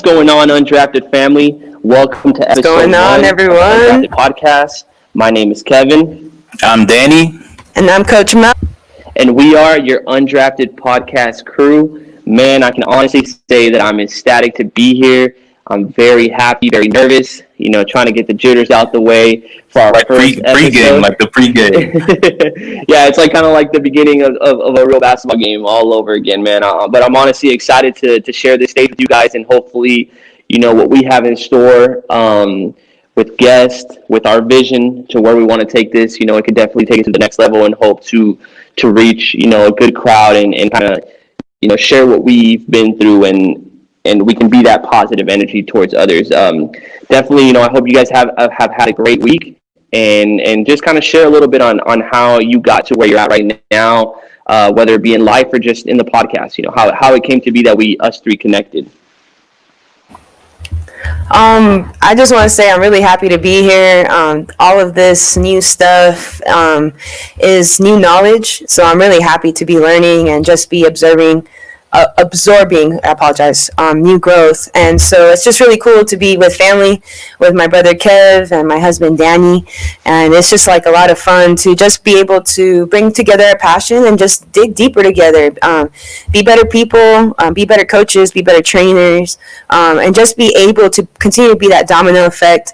going on, Undrafted family? Welcome to What's episode going on, 1 of the everyone? Undrafted podcast. My name is Kevin. I'm Danny. And I'm Coach Mel. And we are your Undrafted podcast crew. Man, I can honestly say that I'm ecstatic to be here. I'm very happy, very nervous, trying to get the jitters out the way for our first episode. Pre-game, like the pre-game. Yeah, it's like kind of like the beginning of a real basketball game all over again, man. But I'm honestly excited to share this stage with you guys, and hopefully, what we have in store with guests, with our vision to where we want to take this. It could definitely take it to the next level, and hope to reach, a good crowd and kind of, share what we've been through and we can be that positive energy towards others. Definitely, I hope you guys have had a great week and just kind of share a little bit on how you got to where you're at right now, whether it be in life or just in the podcast, how it came to be that us three connected. I just want to say I'm really happy to be here. All of this new stuff is new knowledge, so I'm really happy to be learning and just be absorbing, new growth. And so it's just really cool to be with family, with my brother Kev and my husband Danny. And it's just like a lot of fun to just be able to bring together a passion and just dig deeper together, be better people, be better coaches, be better trainers, and just be able to continue to be that domino effect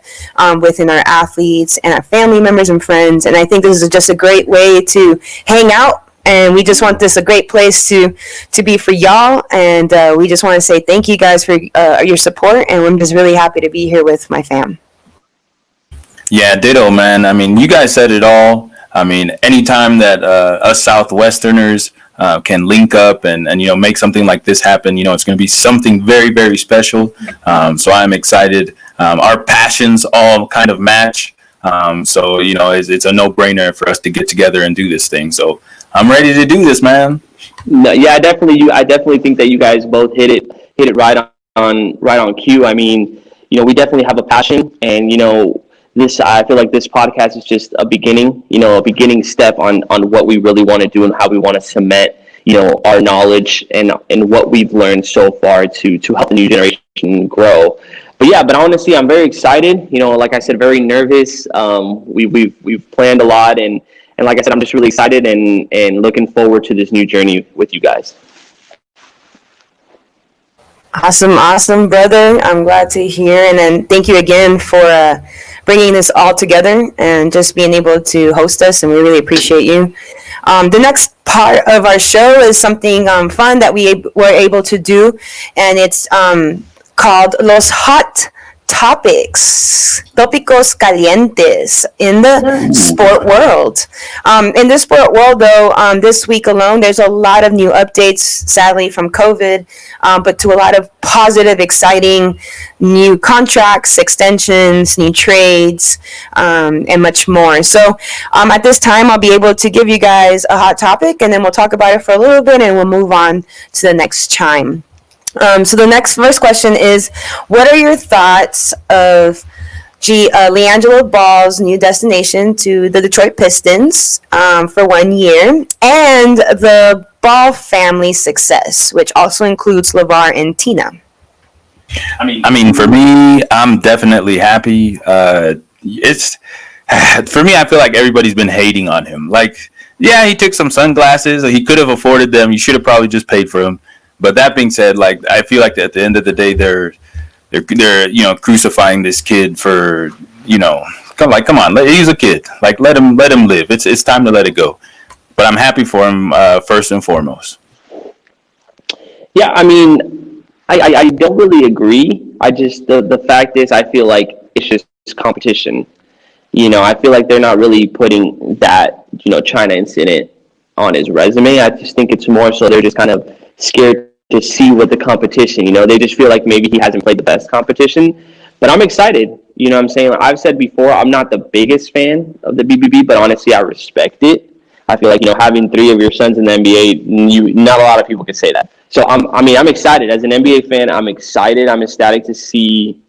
within our athletes and our family members and friends. And I think this is just a great way to hang out. And we just want this a great place to be for y'all. And we just want to say thank you guys for your support. And I'm just really happy to be here with my fam. Yeah, ditto, man. I mean, you guys said it all. I mean, anytime that us Southwesterners can link up and make something like this happen, it's going to be something very, very special. So I'm excited. Our passions all kind of match. So, it's a no-brainer for us to get together and do this thing. So I'm ready to do this, man. No, yeah, I definitely think that you guys both hit it right on cue. I mean, we definitely have a passion, and I feel like this podcast is just a beginning, a beginning step on what we really want to do and how we want to cement, our knowledge and what we've learned so far to help the new generation grow. But honestly, I'm very excited. Like I said, very nervous. We've planned a lot, and like I said, I'm just really excited and looking forward to this new journey with you guys. Awesome, brother. I'm glad to hear. And then thank you again for bringing this all together and just being able to host us. And we really appreciate you. The next part of our show is something fun that we were able to do. And it's called Los Hot Topics, Tópicos Calientes in the sport world. In the sport world, though, this week alone, there's a lot of new updates, sadly, from COVID, but to a lot of positive, exciting new contracts, extensions, new trades, and much more. So at this time, I'll be able to give you guys a hot topic, and then we'll talk about it for a little bit, and we'll move on to the next chime. So the first question is, what are your thoughts of LiAngelo Ball's new destination to the Detroit Pistons for 1 year, and the Ball family success, which also includes LeVar and Tina? I mean, for me, I'm definitely happy. It's for me, I feel like everybody's been hating on him. Like, yeah, he took some sunglasses. He could have afforded them. You should have probably just paid for them. But that being said, like, I feel like at the end of the day, they're crucifying this kid for, come on, he's a kid. Like, let him live. It's time to let it go. But I'm happy for him first and foremost. Yeah, I mean, I don't really agree. I just the fact is, I feel like it's just competition. I feel like they're not really putting that China incident on his resume. I just think it's more so they're just kind of scared to see what the competition, they just feel like maybe he hasn't played the best competition. But I'm excited. What I'm saying? Like I've said before, I'm not the biggest fan of the BBB, but honestly, I respect it. I feel like, having 3 of your sons in the NBA, not a lot of people can say that. So I'm excited. As an NBA fan, I'm excited. I'm ecstatic to see,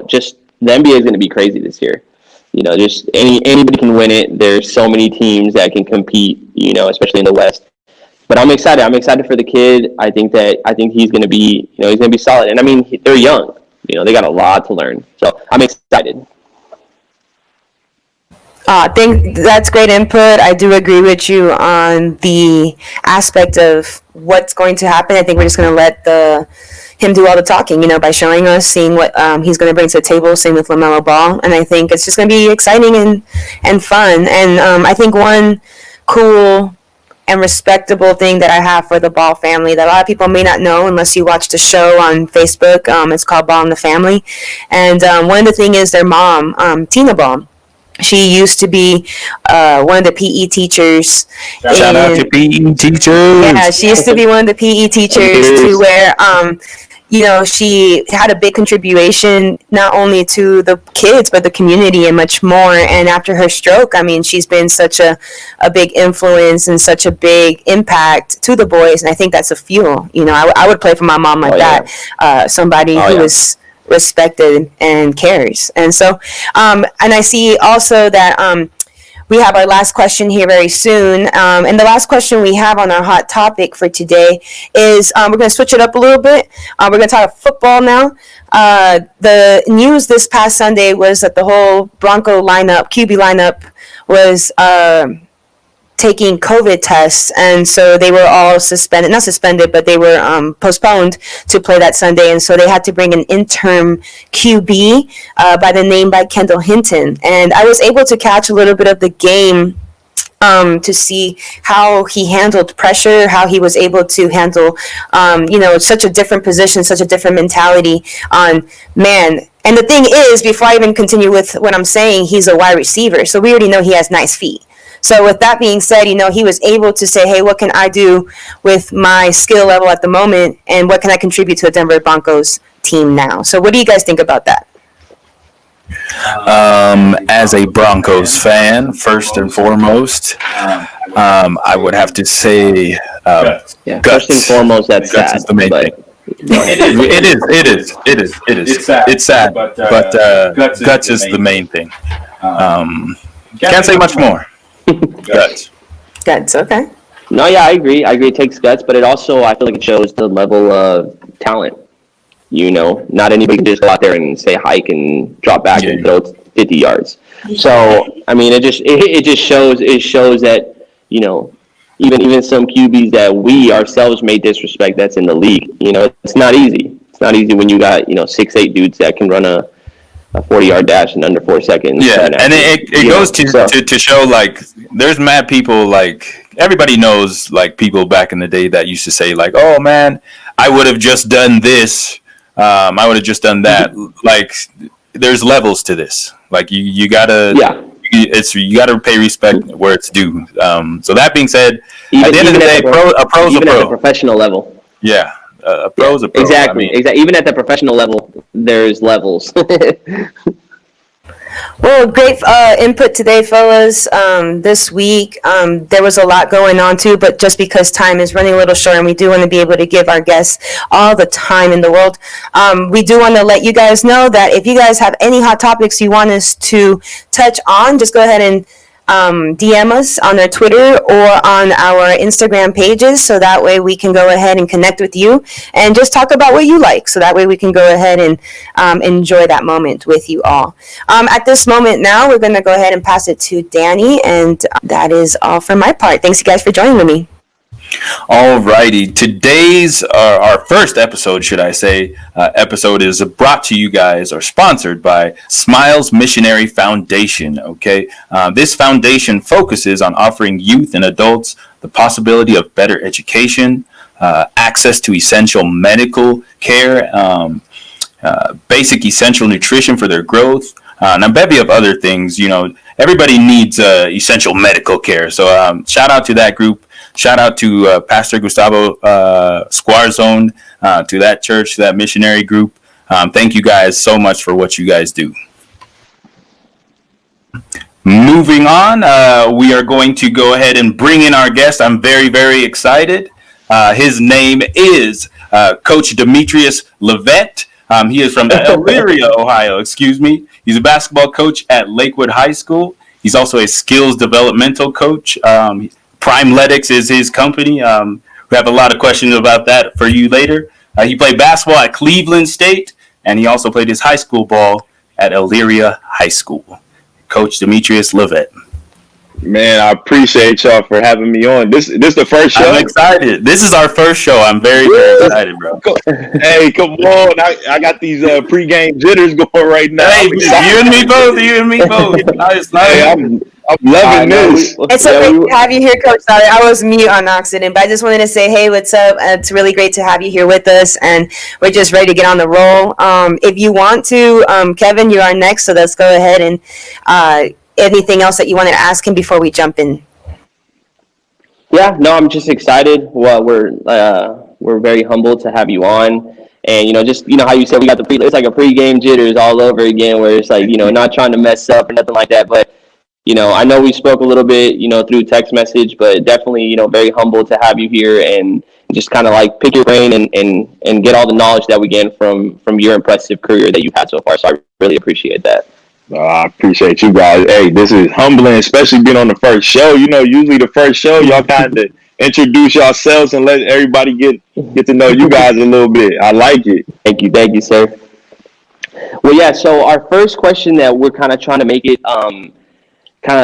just the NBA is going to be crazy this year. Just anybody can win it. There's so many teams that can compete, especially in the West. But I'm excited. I'm excited for the kid. I think he's going to be, he's going to be solid. And I mean, they're young. They got a lot to learn. So I'm excited. I think that's great input. I do agree with you on the aspect of what's going to happen. I think we're just going to let him do all the talking, by showing us, seeing what he's going to bring to the table. Same with LaMelo Ball, and I think it's just going to be exciting and fun. And I think one cool and respectable thing that I have for the Ball family that a lot of people may not know unless you watch the show on Facebook. It's called Ball in the Family, and one of the things is their mom, Tina Ball. She used to be one of the PE teachers. Shout out to PE teachers. Yeah, she used to be one of the PE teachers to where, she had a big contribution not only to the kids but the community and much more. And after her stroke, she's been such a big influence and such a big impact to the boys. And I think that's a fuel. I would play for my mom like that. Somebody who is respected and cares. And so and I see also that we have our last question here very soon, and the last question we have on our hot topic for today is we're going to switch it up a little bit. We're going to talk football now. The news this past Sunday was that the whole Bronco lineup, QB lineup, was taking COVID tests, and so they were all not suspended, but they were postponed to play that Sunday, and so they had to bring an interim QB by the name by Kendall Hinton. And I was able to catch a little bit of the game to see how he handled pressure, how he was able to handle, such a different position, such a different mentality on man. And the thing is, before I even continue with what I'm saying, he's a wide receiver, so we already know he has nice feet. So with that being said, he was able to say, hey, what can I do with my skill level at the moment, and what can I contribute to the Denver Broncos team now? So what do you guys think about that? As a Broncos fan, first and foremost, I would have to say guts. First and foremost, that's guts sad. Is the main thing. It is. It's sad, but guts is the main thing. Can't say much more. Guts. Okay. No, yeah, I agree. It takes guts, but I feel like it shows the level of talent. Not anybody can just go out there and say hike and drop back and throw 50 yards. So, it just shows that, even some QBs that we ourselves may disrespect that's in the league, it's not easy. It's not easy when you got, 6'8" dudes that can run a 40-yard dash in under 4 seconds. Yeah, and it goes to show, like, there's mad people, like, everybody knows, like, people back in the day that used to say, like, oh, man, I would have just done this. I would have just done that. Like, there's levels to this. Like, you gotta, you gotta pay respect where it's due. So that being said, at the end of the day, a pro's a pro. At the professional level. Yeah. A pro's a pro. Exactly. Even at the professional level, there's levels. Well, great input today, fellas. This week, there was a lot going on too, but just because time is running a little short and we do want to be able to give our guests all the time in the world, we do want to let you guys know that if you guys have any hot topics you want us to touch on, just go ahead and DM us on our Twitter or on our Instagram pages, so that way we can go ahead and connect with you and just talk about what you like, so that way we can go ahead and enjoy that moment with you all. At this moment now, we're going to go ahead and pass it to Danny, and that is all for my part. Thanks, you guys, for joining with me. Alrighty, today's our first episode, should I say, episode is brought to you guys or sponsored by Smiles Missionary Foundation. Okay, this foundation focuses on offering youth and adults the possibility of better education, access to essential medical care, basic essential nutrition for their growth, and a bevy of other things. Everybody needs essential medical care. So shout out to that group. Shout out to Pastor Gustavo Squarzone, to that church, to that missionary group. Thank you guys so much for what you guys do. Moving on, we are going to go ahead and bring in our guest. I'm very, very excited. His name is Coach Dimitrius Lovett. He is from Elyria, Ohio. He's a basketball coach at Lakewood High School. He's also a skills developmental coach. Primeletics is his company. We have a lot of questions about that for you later. He played basketball at Cleveland State, and he also played his high school ball at Elyria High School. Coach Dimitrius Lovett. Man, I appreciate y'all for having me on. This the first show? I'm excited. This is our first show. I'm very, very excited, bro. Hey, come on. I got these pregame jitters going right now. Hey, you and me both. You and me both. Nice. Hey, I'm loving this. It's so great to have you here, Coach. Sorry, I was mute on accident, but I just wanted to say, hey, what's up? It's really great to have you here with us, and we're just ready to get on the roll. If you want to, Kevin, you are next, so let's go ahead and anything else that you wanted to ask him before we jump in? Yeah, no, I'm just excited. Well, we're very humbled to have you on, and just how you said we got it's like a pregame jitters all over again, where it's like not trying to mess up or nothing like that, but I know we spoke a little bit through text message, but definitely very humbled to have you here and just kind of like pick your brain and get all the knowledge that we gain from your impressive career that you've had so far. So I really appreciate that. I appreciate you guys. Hey, this is humbling, especially being on the first show. Usually the first show, y'all kind of introduce yourselves and let everybody get to know you guys a little bit. I like it. Thank you, sir. Well, yeah. So our first question that we're kind of trying to make it kind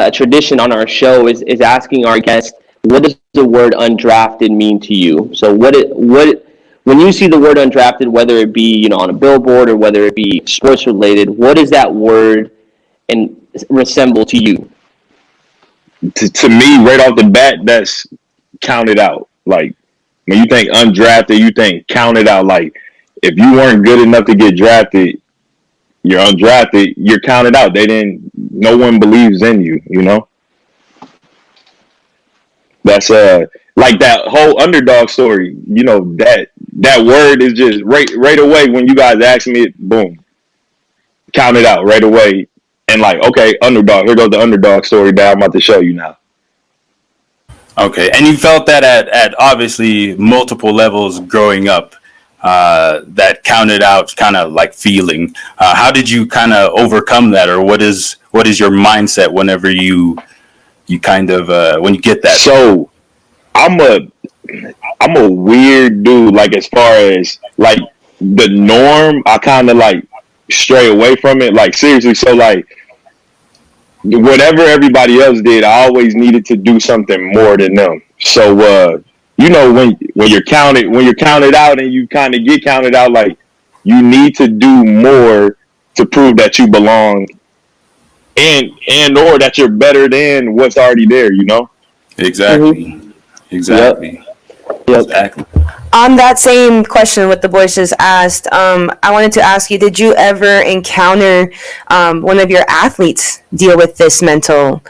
of a tradition on our show is asking our guests, what does the word undrafted mean to you? So when you see the word undrafted, whether it be on a billboard or whether it be sports related, what does that word and resemble to you? To me, right off the bat, that's counted out. Like when you think undrafted, you think counted out. Like if you weren't good enough to get drafted, you're undrafted. You're counted out. No one believes in you. That's like that whole underdog story. That word is just right away when you guys ask me it, boom, count it out right away. And like, okay, underdog, here goes the underdog story that I'm about to show you now. Okay, and you felt that at obviously multiple levels growing up, that counted out kind of like feeling. How did you kind of overcome that, or what is your mindset whenever you kind of when you get that? So I'm a weird dude. Like as far as like the norm, I kind of like stray away from it. Like seriously, so like whatever everybody else did, I always needed to do something more than them. So when you're counted out and you kind of get counted out, like you need to do more to prove that you belong and or that you're better than what's already there. Exactly. Mm-hmm. Exactly. Yep. Exactly. On that same question, what the boys just asked, I wanted to ask you: did you ever encounter one of your athletes deal with this mental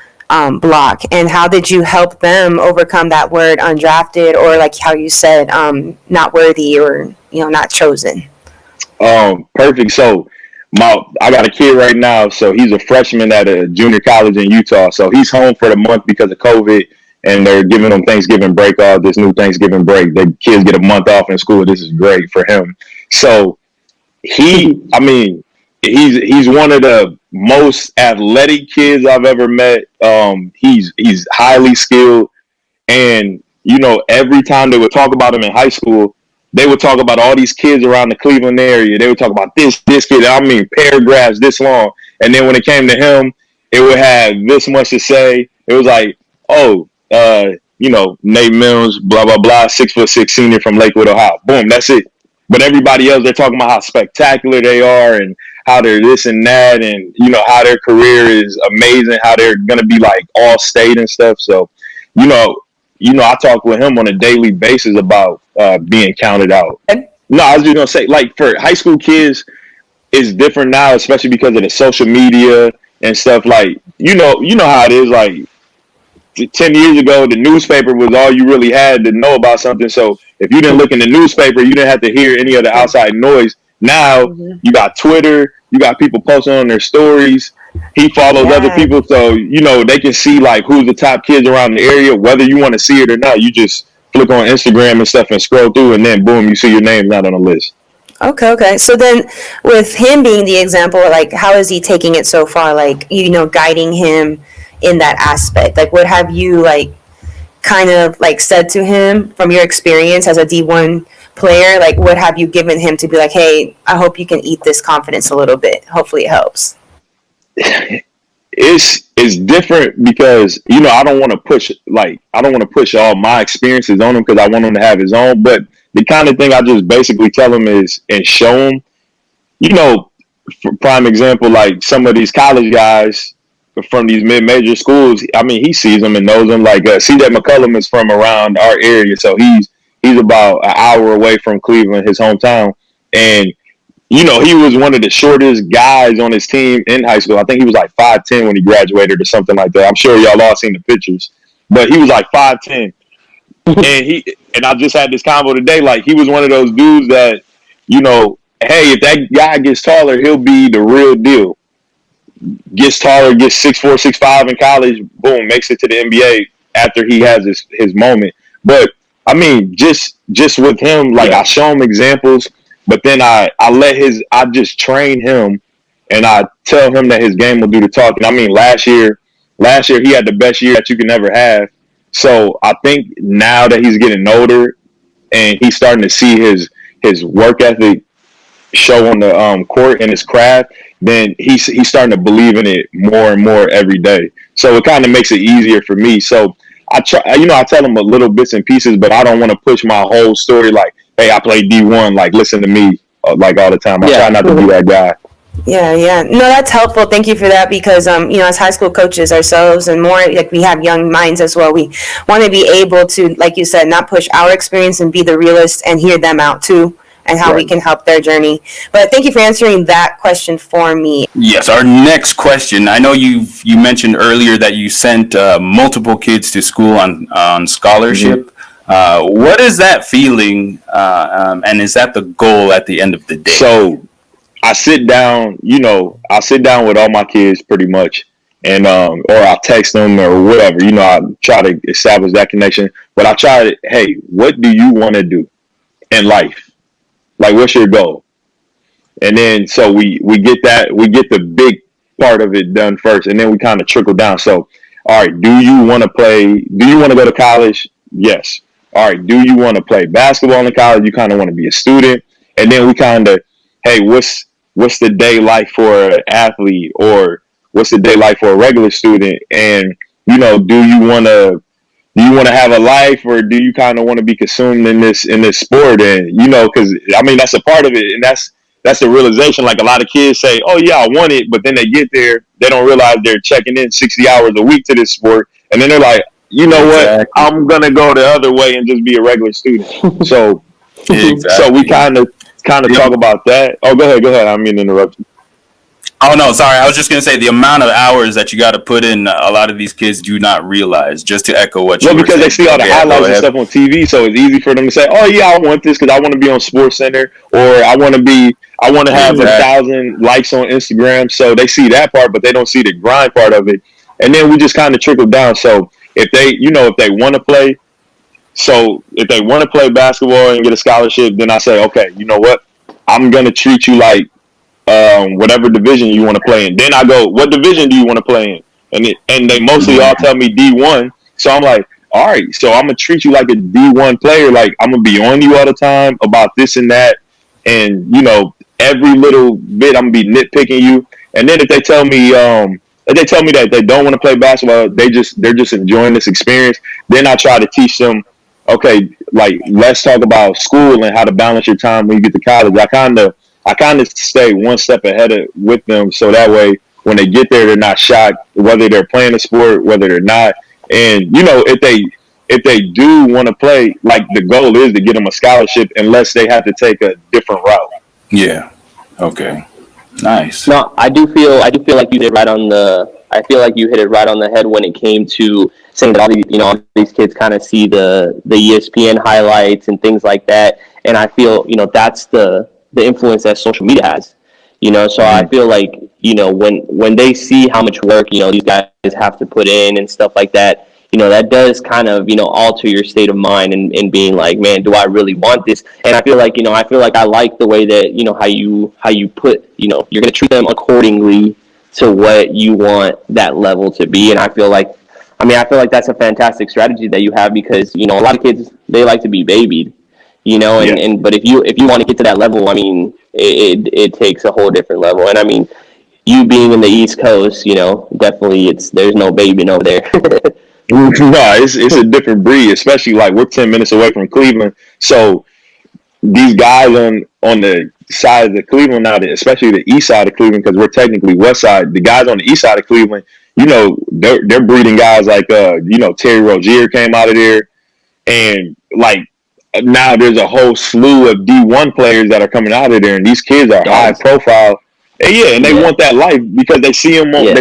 block, and how did you help them overcome that word undrafted, or like how you said, not worthy, or not chosen? Perfect. So I got a kid right now, so he's a freshman at a junior college in Utah. So he's home for the month because of COVID, and they're giving him Thanksgiving break off. This new Thanksgiving break, the kids get a month off in school. This is great for him. So he's one of the most athletic kids I've ever met. He's highly skilled, and every time they would talk about him in high school, they would talk about all these kids around the Cleveland area. They would talk about this kid. I mean, paragraphs this long. And then when it came to him, it would have this much to say. It was like, Nate Mills, blah, blah, blah, 6'6" senior from Lakewood, Ohio. Boom, that's it. But everybody else, they're talking about how spectacular they are and how they're this and that, and how their career is amazing, how they're gonna be like all state and stuff. So, I talk with him on a daily basis about being counted out. No, I was just gonna say, like for high school kids, it's different now, especially because of the social media and stuff. Like you know how it is. Like 10 years ago, the newspaper was all you really had to know about something. So if you didn't look in the newspaper, you didn't have to hear any of the outside noise. Now you got Twitter, you got people posting on their stories. He follows other people, so they can see like who's the top kids around the area. Whether you want to see it or not, you just click on Instagram and stuff and scroll through, and then boom, you see your name not on the list. Okay. So then, with him being the example, like how is he taking it so far? Like guiding him in that aspect. Like what have you kind of like said to him from your experience as a D1 player? Like, what have you given him to be like, hey, I hope you can eat this confidence a little bit. Hopefully it helps. It's different because I don't want to push all my experiences on him because I want him to have his own. But the kind of thing I just basically tell him is and show him, for prime example, like some of these college guys from these mid-major schools. I mean, he sees them and knows them. Like C.J. McCollum is from around our area, so he's about an hour away from Cleveland, his hometown, and he was one of the shortest guys on his team in high school. I think he was like 5'10" when he graduated or something like that. I'm sure y'all all seen the pictures. But he was like 5'10". And I just had this convo today. Like, he was one of those dudes that, hey, if that guy gets taller, he'll be the real deal. Gets taller, gets 6'4", 6'5" in college, boom, makes it to the NBA after he has his moment. But, I mean, just with him, like, I show him examples. But then I just train him, and I tell him that his game will do the talking. I mean, last year he had the best year that you can ever have. So I think now that he's getting older and he's starting to see his work ethic show on the court and his craft, then he's starting to believe in it more and more every day. So it kind of makes it easier for me. So I tell him a little bits and pieces, but I don't want to push my whole story like, hey, I play D1, like, listen to me, like, all the time. I try not to be that guy. Yeah. No, that's helpful. Thank you for that because, as high school coaches ourselves and more, like, we have young minds as well. We want to be able to, like you said, not push our experience and be the realist and hear them out too and how we can help their journey. But thank you for answering that question for me. Yes, our next question. I know you mentioned earlier that you sent multiple kids to school on scholarship. Mm-hmm. What is that feeling, and is that the goal at the end of the day? So I sit down with all my kids pretty much, and or I'll text them or whatever. I try to establish that connection. But I try to, hey, what do you want to do in life? Like, what's your goal? And then so we get the big part of it done first, and then we kind of trickle down. So, all right, do you want to play? Do you want to go to college? Yes. All right, do you want to play basketball in college? You kind of want to be a student. And then we kind of, hey, what's the day like for an athlete, or what's the day like for a regular student? And, do you want to have a life, or do you kind of want to be consumed in this sport? And, because, I mean, that's a part of it. And that's the realization. Like, a lot of kids say, oh, yeah, I want it. But then they get there, they don't realize they're checking in 60 hours a week to this sport. And then they're like, you know what? I'm gonna go the other way and just be a regular student. So, so we kind of talk about that. Oh, go ahead. I mean, interrupt you. Oh no, sorry. I was just gonna say the amount of hours that you got to put in. A lot of these kids do not realize. Just to echo what you were saying. Because they see all the highlights and stuff on TV, so it's easy for them to say, "Oh yeah, I want this because I want to be on Sports Center, or I want to have 1,000 likes on Instagram." So they see that part, but they don't see the grind part of it. And then we just kind of trickle down. So if they want to play, basketball and get a scholarship, then I say, okay, you know what? I'm going to treat you like whatever division you want to play in. Then I go, what division do you want to play in? And they mostly all tell me D1. So I'm like, all right, so I'm going to treat you like a D1 player. Like, I'm going to be on you all the time about this and that. And, every little bit I'm going to be nitpicking you. And then if they tell me that they don't want to play basketball, they're just enjoying this experience, then I try to teach them, okay, like, let's talk about school and how to balance your time when you get to college. I kind of stay one step ahead with them, so that way when they get there, they're not shocked whether they're playing a sport, whether they're not. And if they do want to play, like, the goal is to get them a scholarship unless they have to take a different route. Yeah. Okay. Nice. No, I do feel like you hit it right on the. I feel like you hit it right on the head when it came to saying that all these kids kind of see the ESPN highlights and things like that, and I feel that's the influence that social media has. So I feel like when they see how much work these guys have to put in and stuff like that, that does kind of alter your state of mind and being like, man, do I really want this? And I feel like I like the way that how you put you're gonna treat them accordingly to what you want that level to be. And I feel like I mean, I feel like that's a fantastic strategy that you have because, you know, a lot of kids, they like to be babied, you know, but if you want to get to that level, I mean, it takes a whole different level. And I mean, you being in the East Coast, you know, definitely there's no babying over there. No, it's a different breed, especially like we're 10 minutes away from Cleveland. So these guys on the side of the Cleveland now, especially the east side of Cleveland, because we're technically west side. The guys on the east side of Cleveland, you know, they're breeding guys like you know, Terry Rozier came out of there, and like now there's a whole slew of D1 players that are coming out of there, and these kids are high profile. And and they want that life because they see them on you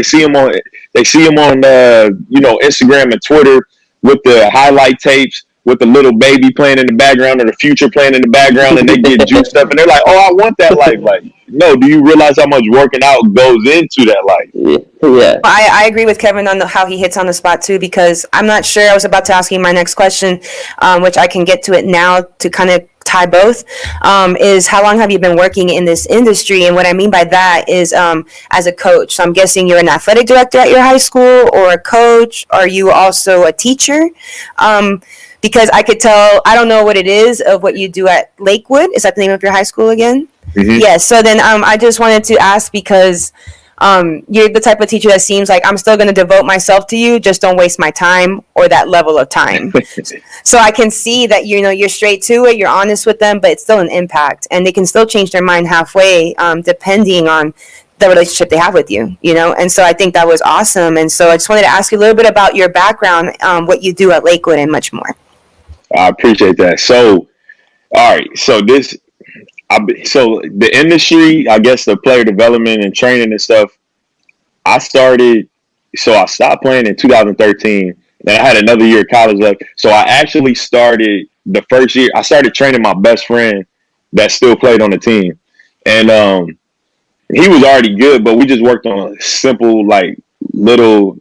know, Instagram and Twitter with the highlight tapes with the little baby playing in the background or the future playing in the background, and they get juiced up and they're like, "Oh, I want that life." Like, no, do you realize how much working out goes into that life? Yeah. I agree with Kevin on how he hits on the spot too, because I'm not sure. I was about to ask you my next question, which I can get to it now to kind of tie both, is how long have you been working in this industry? And what I mean by that is as a coach. So I'm guessing you're an athletic director at your high school or a coach. Are you also a teacher? Because I could tell, I don't know what it is of what you do at Lakewood. Is that the name of your high school again? Mm-hmm. Yes. So then I just wanted to ask because you're the type of teacher that seems like I'm still going to devote myself to you. Just don't waste my time or that level of time. So I can see that, you know, you're straight to it. You're honest with them, but it's still an impact, and they can still change their mind halfway, depending on the relationship they have with you, you know? And so I think that was awesome. And so I just wanted to ask you a little bit about your background, what you do at Lakewood and much more. I appreciate that. So, all right. So so the industry, I guess the player development and training and stuff, I stopped playing in 2013. Then I had another year of college left. So I actually started the first year. I started training my best friend that still played on the team. And he was already good, but we just worked on simple, like little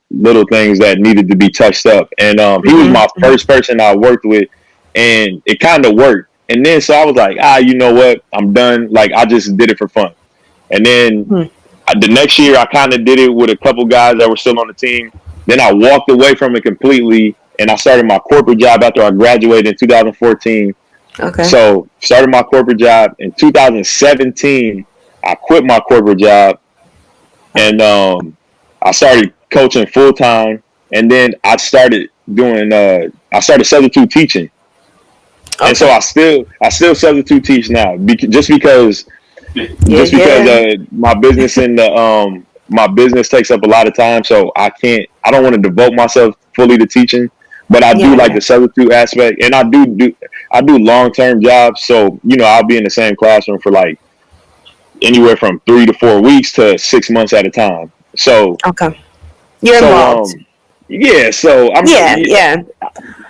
things that needed to be touched up. And he was my first person I worked with, and it kind of worked. And then so I was like, you know what? I'm done. Like, I just did it for fun. And then the next year, I kind of did it with a couple guys that were still on the team. Then I walked away from it completely, and I started my corporate job after I graduated in 2014. Okay. So started my corporate job in 2017. I quit my corporate job, and I started coaching full time. And then I started substitute teaching. Okay. And so I still substitute teach now, just because my business and my business takes up a lot of time. So I don't want to devote myself fully to teaching, but I do like the substitute aspect, and I do long-term jobs. So, you know, I'll be in the same classroom for like anywhere from 3 to 4 weeks to 6 months at a time. So okay, you're involved. So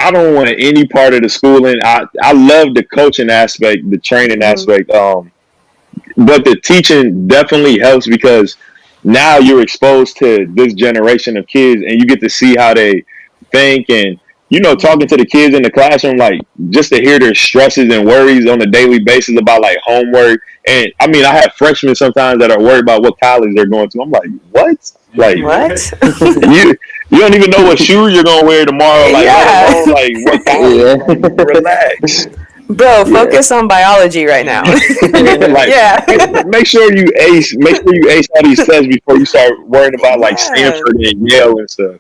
I don't want any part of the schooling. I love the coaching aspect, the training aspect, but the teaching definitely helps because now you're exposed to this generation of kids, and you get to see how they think, and you know, talking to the kids in the classroom, like just to hear their stresses and worries on a daily basis about like homework. And I mean, I have freshmen sometimes that are worried about what college they're going to. I'm like, what? Like, what? you don't even know what shoes you're gonna wear tomorrow. Like, like what college? Like, relax, bro. Focus on biology right now. Like, make sure you ace all these tests before you start worrying about like Stanford and Yale and stuff.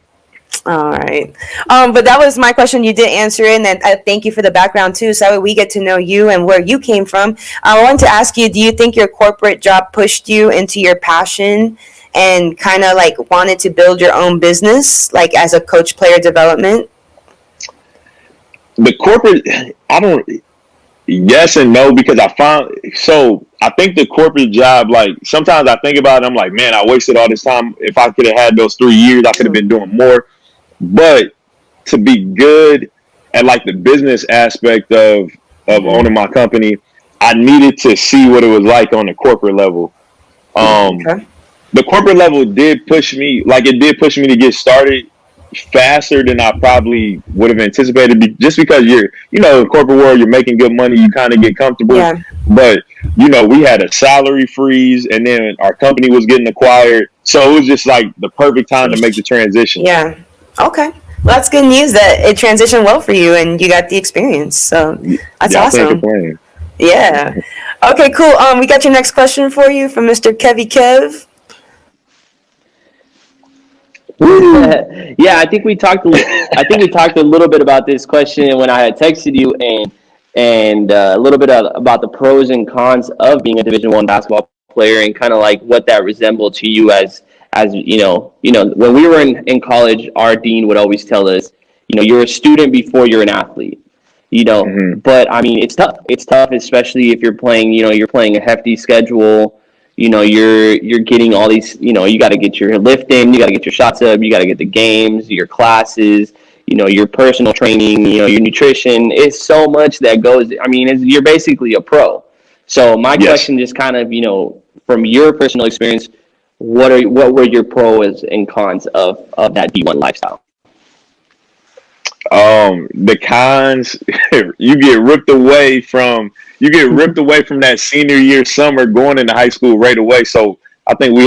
All right. But that was my question. You did answer it, and I thank you for the background too, so we get to know you and where you came from. I wanted to ask you, do you think your corporate job pushed you into your passion and kind of like wanted to build your own business, like as a coach player development? The corporate, yes and no, because I think the corporate job, like sometimes I think about it, I'm like, man, I wasted all this time. If I could have had those 3 years, I could have been doing more. But to be good at like the business aspect of owning my company, I needed to see what it was like on the corporate level. The corporate level did push me, to get started faster than I probably would have anticipated, just because in the corporate world, you're making good money, you kind of get comfortable. Yeah. But, you know, we had a salary freeze, and then our company was getting acquired. So it was just like the perfect time to make the transition. Yeah. Okay. Well, that's good news that it transitioned well for you and you got the experience. So that's Yeah, I can't awesome. complain. Yeah. Okay, cool. We got your next question for you from Mr. Kevy Kev. Yeah, I think we talked. I think we talked a little bit about this question when I had texted you, and a little bit about the pros and cons of being a Division I basketball player, and kind of like what that resembled to you as when we were in college, our dean would always tell us, you're a student before you're an athlete. Hmm. But I mean, it's tough. It's tough, especially if you're playing. You're playing a hefty schedule. You're getting all these. You got to get your lift in. You got to get your shots up. You got to get the games, your classes. Your personal training. Your nutrition. It's so much that goes. I mean, you're basically a pro. So my Yes. question, just kind of, from your personal experience, what were your pros and cons of that D1 lifestyle? The cons, you get ripped away from that senior year summer going into high school right away. So I think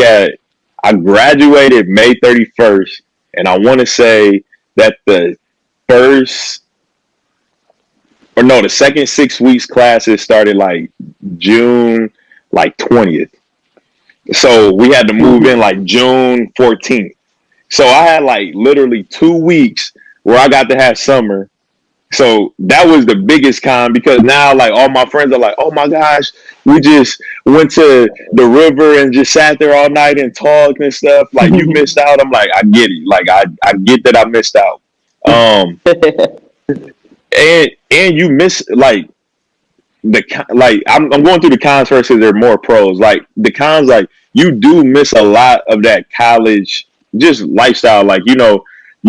I graduated May 31st, and I want to say that first the second 6 weeks classes started like June like 20th. So we had to move in like June 14th. So I had like literally 2 weeks where I got to have summer. So that was the biggest con, because now like all my friends are like, oh my gosh, we just went to the river and just sat there all night and talked and stuff. Like, you missed out. I'm like, I get it. Like, I get that I missed out. Um, and you miss like I'm going through the cons first because they're more pros. Like the cons, like you do miss a lot of that college just lifestyle. Like, you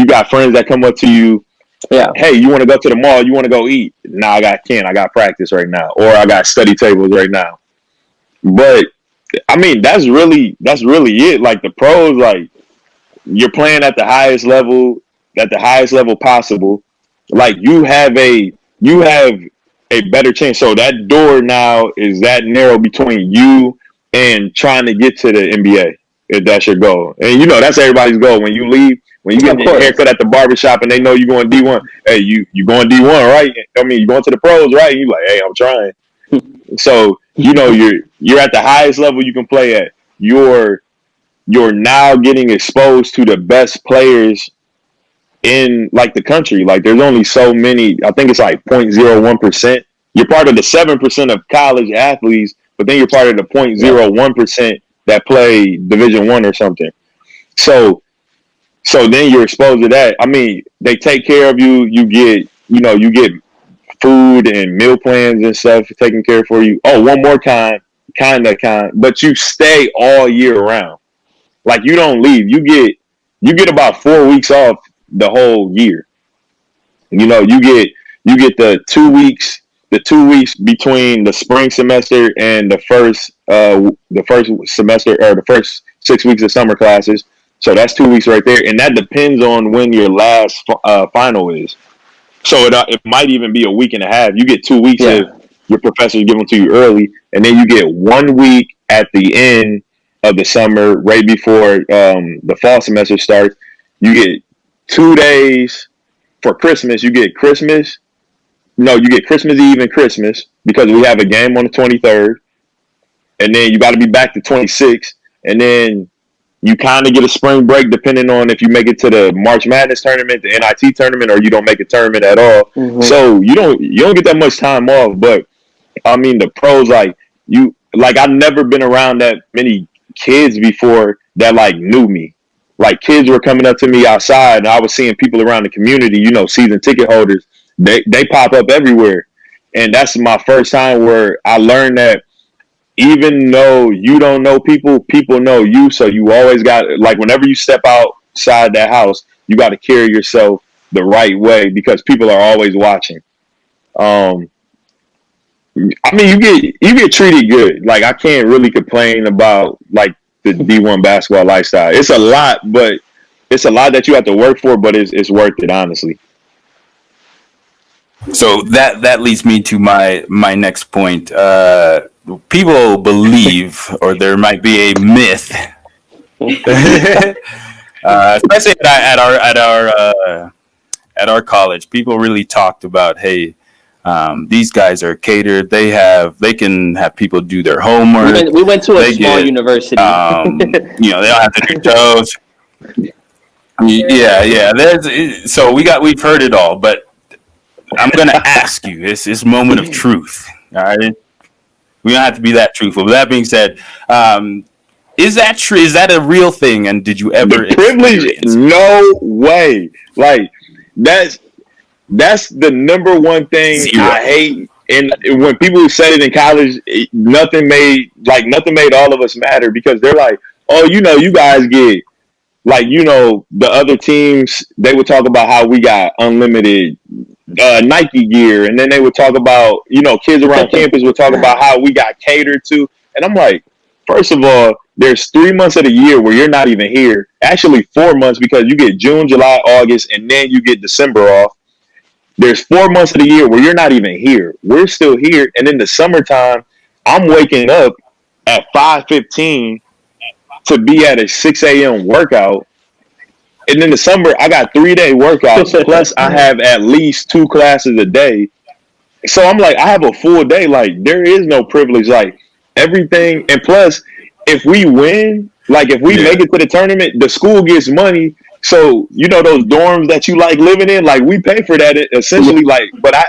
got friends that come up to you. Yeah. Hey, you want to go to the mall? You want to go eat? No, I got practice right now, or I got study tables right now. But I mean, that's really it. Like the pros, like you're playing at the highest level possible. Like you have a better chance. So that door now is that narrow between you and trying to get to the NBA, if that's your goal. And that's everybody's goal. When you leave, when you get your haircut at the barbershop and they know you're going D1, hey, you going D1, right? I mean, you going to the pros, right? And you like, hey, I'm trying. So, you're at the highest level you can play at. You're now getting exposed to the best players in like the country. Like there's only so many. I think it's like 0.01%. You're part of the 7% of college athletes, but then you're part of the 0.01% that play Division I or something. So then you're exposed to that. I mean, they take care of you. You get food and meal plans and stuff taken care of for you. Oh, one more kind, but you stay all year round. Like you don't leave. You get about 4 weeks off the whole year. You get the 2 weeks between the spring semester and the first semester, or the first 6 weeks of summer classes. So that's 2 weeks right there, and that depends on when your last final is. So it might even be a week and a half. You get 2 weeks if your professors give them to you early, and then you get 1 week at the end of the summer, right before the fall semester starts. You get 2 days for Christmas. You get Christmas. No, you get Christmas Eve and Christmas, because we have a game on the 23rd, and then you got to be back the 26th, and then you kind of get a spring break depending on if you make it to the March Madness tournament, the NIT tournament, or you don't make a tournament at all. Mm-hmm. So you don't get that much time off. But I mean, the pros, I've never been around that many kids before that like knew me. Like kids were coming up to me outside, and I was seeing people around the community, season ticket holders. They pop up everywhere, and that's my first time where I learned that even though you don't know people, people know you. So you always got, like, whenever you step outside that house, you got to carry yourself the right way, because people are always watching. I mean, you get treated good. Like, I can't really complain about like the D1 basketball lifestyle. It's a lot, but it's a lot that you have to work for, but it's worth it, honestly. So that leads me to my next point. People believe, or there might be a myth, especially at our at our college, people really talked about, hey, these guys are catered. They can have people do their homework. We went to a small university. They don't have to do toes. Yeah. We've heard it all, but I'm gonna ask you this moment of truth. All right, we don't have to be that truthful. With that being said, is that true? Is that a real thing? And did you ever privilege? No way. Like that's the number one thing I hate. And when people say it in college, nothing made all of us matter, because they're like, oh, you guys get, like, the other teams, they would talk about how we got unlimited Nike gear. And then they would talk about, kids around campus would talk about how we got catered to. And I'm like, first of all, there's 3 months of the year where you're not even here. Actually, 4 months, because you get June, July, August, and then you get December off. There's 4 months of the year where you're not even here. We're still here. And in the summertime, I'm waking up at 5:15 to be at a 6 a.m. workout. And in the summer, I got 3-day workouts. Plus, I have at least 2 classes a day. So I'm like, I have a full day. Like, there is no privilege. Like, everything. And plus, if we win, like, if we make it to the tournament, the school gets money. So, those dorms that you like living in, like, we pay for that essentially. Like, but I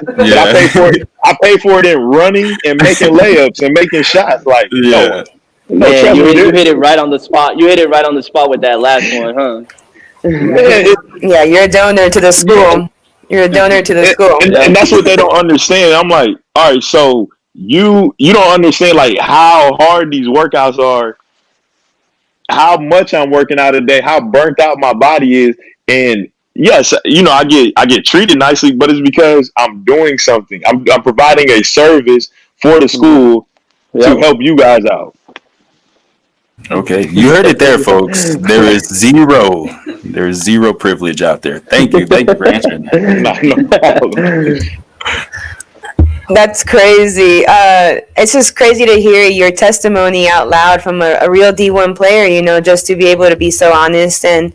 pay for it. I pay for it in running and making layups and making shots. Like, no, man, you hit it right on the spot. You hit it right on the spot with that last one, huh? Yeah, you're a donor to the school. You're a donor to the school. And that's what they don't understand. I'm like, all right, so you don't understand, like, how hard these workouts are, how much I'm working out a day, how burnt out my body is. And yes, I get treated nicely, but it's because I'm doing something. I'm providing a service for the school to help you guys out. Okay, you heard it there, folks. There's zero privilege out there. Thank you for answering that. No problem. That's crazy. It's just crazy to hear your testimony out loud from a real D1 player, just to be able to be so honest and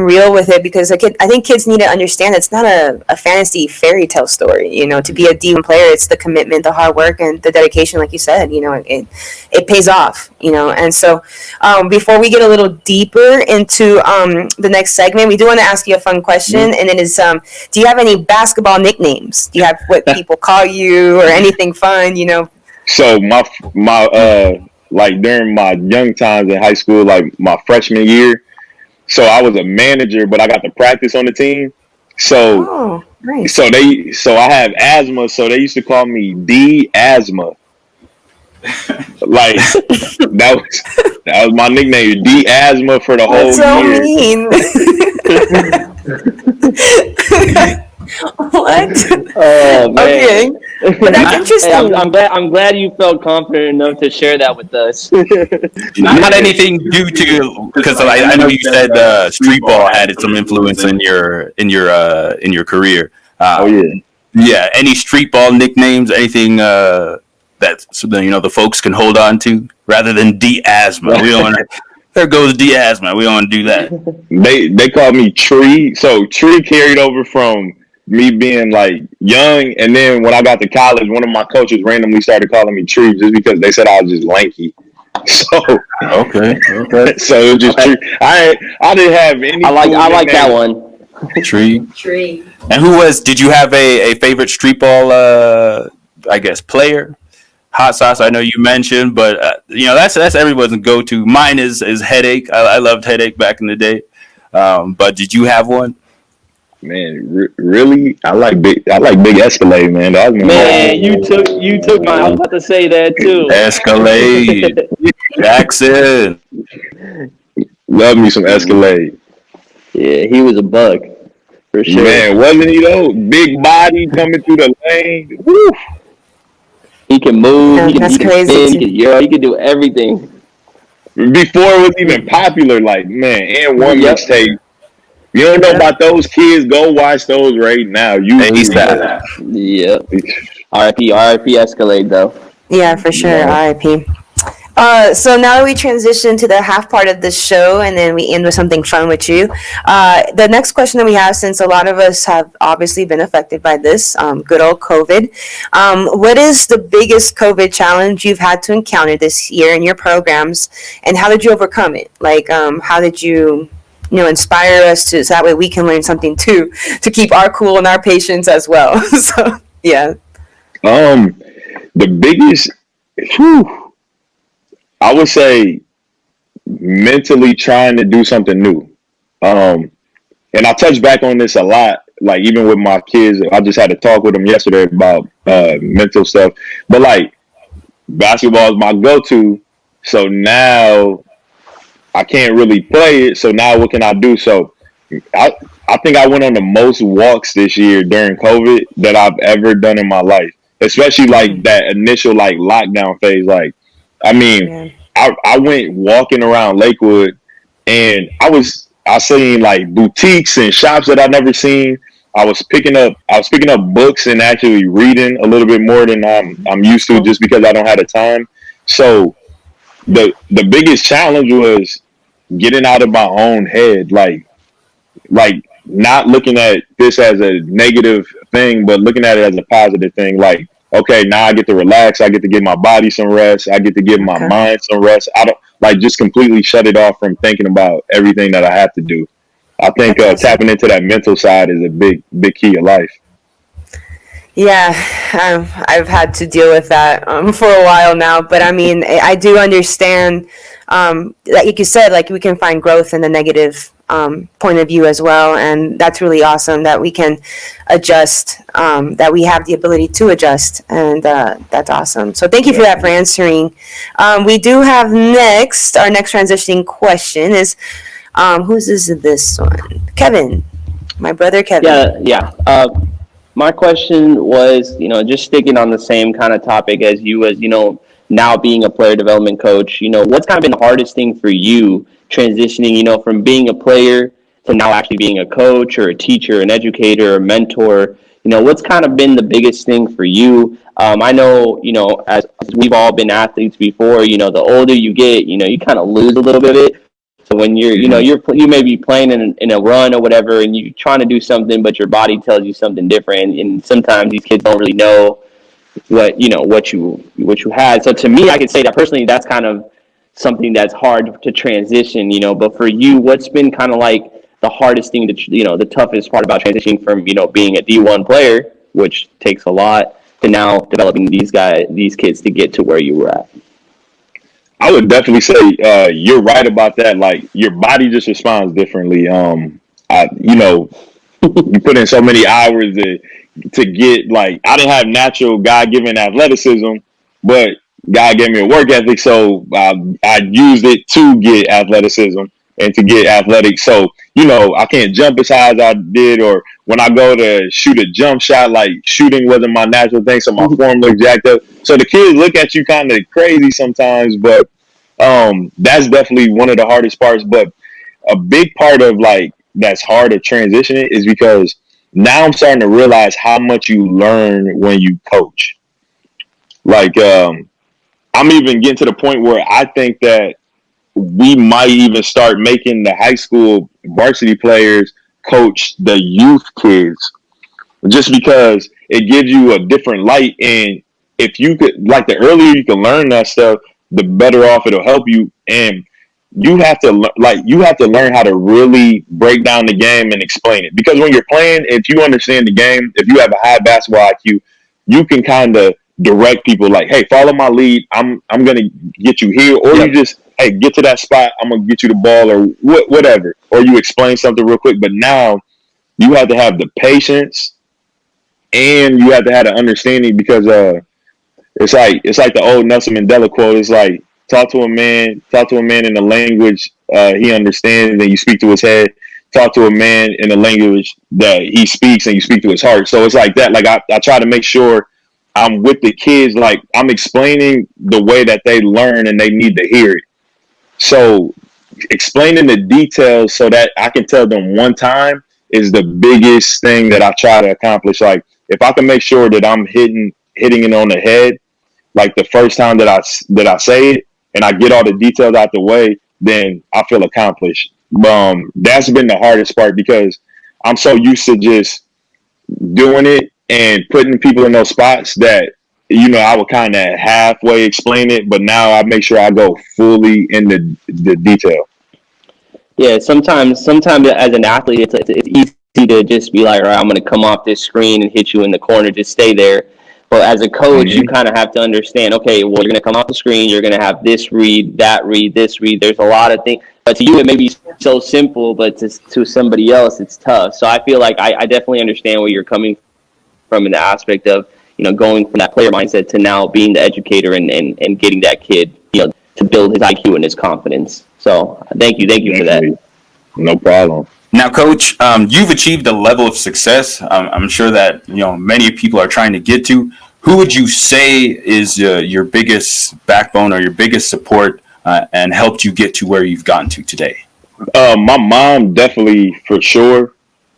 real with it, because I think kids need to understand it's not a fantasy fairy tale story. To be a D1 player, it's the commitment, the hard work, and the dedication, like you said. It pays off. And so before we get a little deeper into the next segment, we do want to ask you a fun question, and it is, do you have any basketball nicknames? Do you have what people call you or anything fun? So my like during my young times in high school, like my freshman year. So I was a manager, but I got to practice on the team. So, nice. So I have asthma. So they used to call me D Asthma. Like that was my nickname, D Asthma, for the whole year. Mean. What? Oh man. Okay. But that's interesting. Hey, I'm glad you felt confident enough to share that with us. Not anything due to, because I know you said street ball had some influence in your career. Yeah. Any street ball nicknames? Anything that the folks can hold on to rather than D Asthma? We don't. There goes D Asthma. We don't want to do that. They call me Tree. So Tree carried over from me being like young, and then when I got to college, one of my coaches randomly started calling me Tree just because they said I was just lanky. So okay. So it was just Tree. I didn't have any. I like that one. Tree. And did you have a favorite street ball player? Hot sauce, I know you mentioned, but that's everyone's go-to. Mine is Headache. I loved Headache back in the day. But did you have one? Man, really? I like Big Escalade, man. Man, you took mine. I was about to say that too. Escalade. Jackson. Love me some Escalade. Yeah, he was a bug for sure. Man, wasn't he though? Big body coming through the lane. Woo. He can move. Yeah, he can crazy. spin. He can do everything. Before it was even popular, like, man, and one mixtape. You don't know about those kids? Go watch those right now. Yep. RIP Escalade though. Yeah, for sure. RIP. So now we transition to the half part of the show, and then we end with something fun with you. The next question that we have, since a lot of us have obviously been affected by this good old COVID, what is the biggest COVID challenge you've had to encounter this year in your programs, and how did you overcome it? Like, how did you inspire us to so that way we can learn something too to keep our cool and our patients as well. So yeah. The biggest, whew, I would say, mentally trying to do something new. And I touch back on this a lot. Like even with my kids, I just had a talk with them yesterday about mental stuff. But like basketball is my go-to, so now I can't really play it. So now what can I do? So I I think I went on the most walks this year during COVID that I've ever done in my life. Especially like that initial like lockdown phase. Like I mean, Yeah. I went walking around Lakewood and I seen like boutiques and shops that I've never seen. I was picking up books and actually reading a little bit more than I'm used to just because I don't have the time. So the biggest challenge was getting out of my own head, like not looking at this as a negative thing, but looking at it as a positive thing. Like, okay, now I get to relax. I get to give my body some rest. I get to give my Okay. mind some rest. I don't like just completely shut it off from thinking about everything that I have to do. I think That's awesome. tapping into that mental side is a big key of life. Yeah, I've had to deal with that for a while now, but I mean, I do understand. Like you said, like we can find growth in the negative point of view as well, and that's really awesome that we can adjust. That we have the ability to adjust, and that's awesome. So thank you for that for answering. We do have next our next transitioning question is, whose is this one? Kevin, my brother Kevin. Yeah. My question was, just sticking on the same kind of topic as you, as now being a player development coach. What's kind of been the hardest thing for you transitioning, from being a player to now actually being a coach or a teacher, an educator, a mentor? What's kind of been the biggest thing for you? I know, as we've all been athletes before, the older you get, you kind of lose a little bit of it. So when you may be playing in a run or whatever, and you're trying to do something, but your body tells you something different, and sometimes these kids don't really know what you had. So to me, I could say that personally, that's kind of something that's hard to transition. But for you, what's been kind of like the hardest thing the toughest part about transitioning from being a D1 player, which takes a lot, to now developing these kids to get to where you were at. I would definitely say you're right about that. Like your body just responds differently. You put in so many hours to get like I didn't have natural God given athleticism, but God gave me a work ethic, so I used it to get athleticism and to get athletic. So I can't jump as high as I did, or when I go to shoot a jump shot, like shooting wasn't my natural thing, so my form looked jacked up. So the kids look at you kind of crazy sometimes, but that's definitely one of the hardest parts. But a big part of like that's hard to transition it is because now I'm starting to realize how much you learn when you coach. Like I'm even getting to the point where I think that we might even start making the high school varsity players coach the youth kids just because it gives you a different light. And if you could, like, the earlier you can learn that stuff, the better off it'll help you. And you have to learn how to really break down the game and explain it. Because when you're playing, if you understand the game, if you have a high basketball IQ, you can kind of direct people like, hey, follow my lead. I'm gonna get you here, or you Yep. just hey get to that spot. I'm gonna get you the ball, or whatever. Or you explain something real quick. But now you have to have the patience and you have to have the understanding because it's like the old Nelson Mandela quote. It's like talk to a man in a language he understands, and you speak to his head. Talk to a man in a language that he speaks, and you speak to his heart. So it's like that. Like I try to make sure I'm with the kids. Like I'm explaining the way that they learn, and they need to hear it. So explaining the details so that I can tell them one time is the biggest thing that I try to accomplish. Like if I can make sure that I'm hitting it on the head like the first time that I say it, and I get all the details out the way, then I feel accomplished. That's been the hardest part because I'm so used to just doing it and putting people in those spots that I would kind of halfway explain it, but now I make sure I go fully into the detail. Yeah, sometimes as an athlete, it's easy to just be like, all right, I'm going to come off this screen and hit you in the corner, just stay there. But as a coach, you kind of have to understand, okay, well, you're going to come off the screen, you're going to have this read, that read, this read. There's a lot of things. But to you, it may be so simple, but to somebody else, it's tough. So I feel like I definitely understand where you're coming from in the aspect of, going from that player mindset to now being the educator and getting that kid, to build his IQ and his confidence. So thank you for that. No problem. Now, Coach, you've achieved a level of success I'm sure that many people are trying to get to. Who would you say is your biggest backbone or your biggest support and helped you get to where you've gotten to today? My mom, definitely, for sure.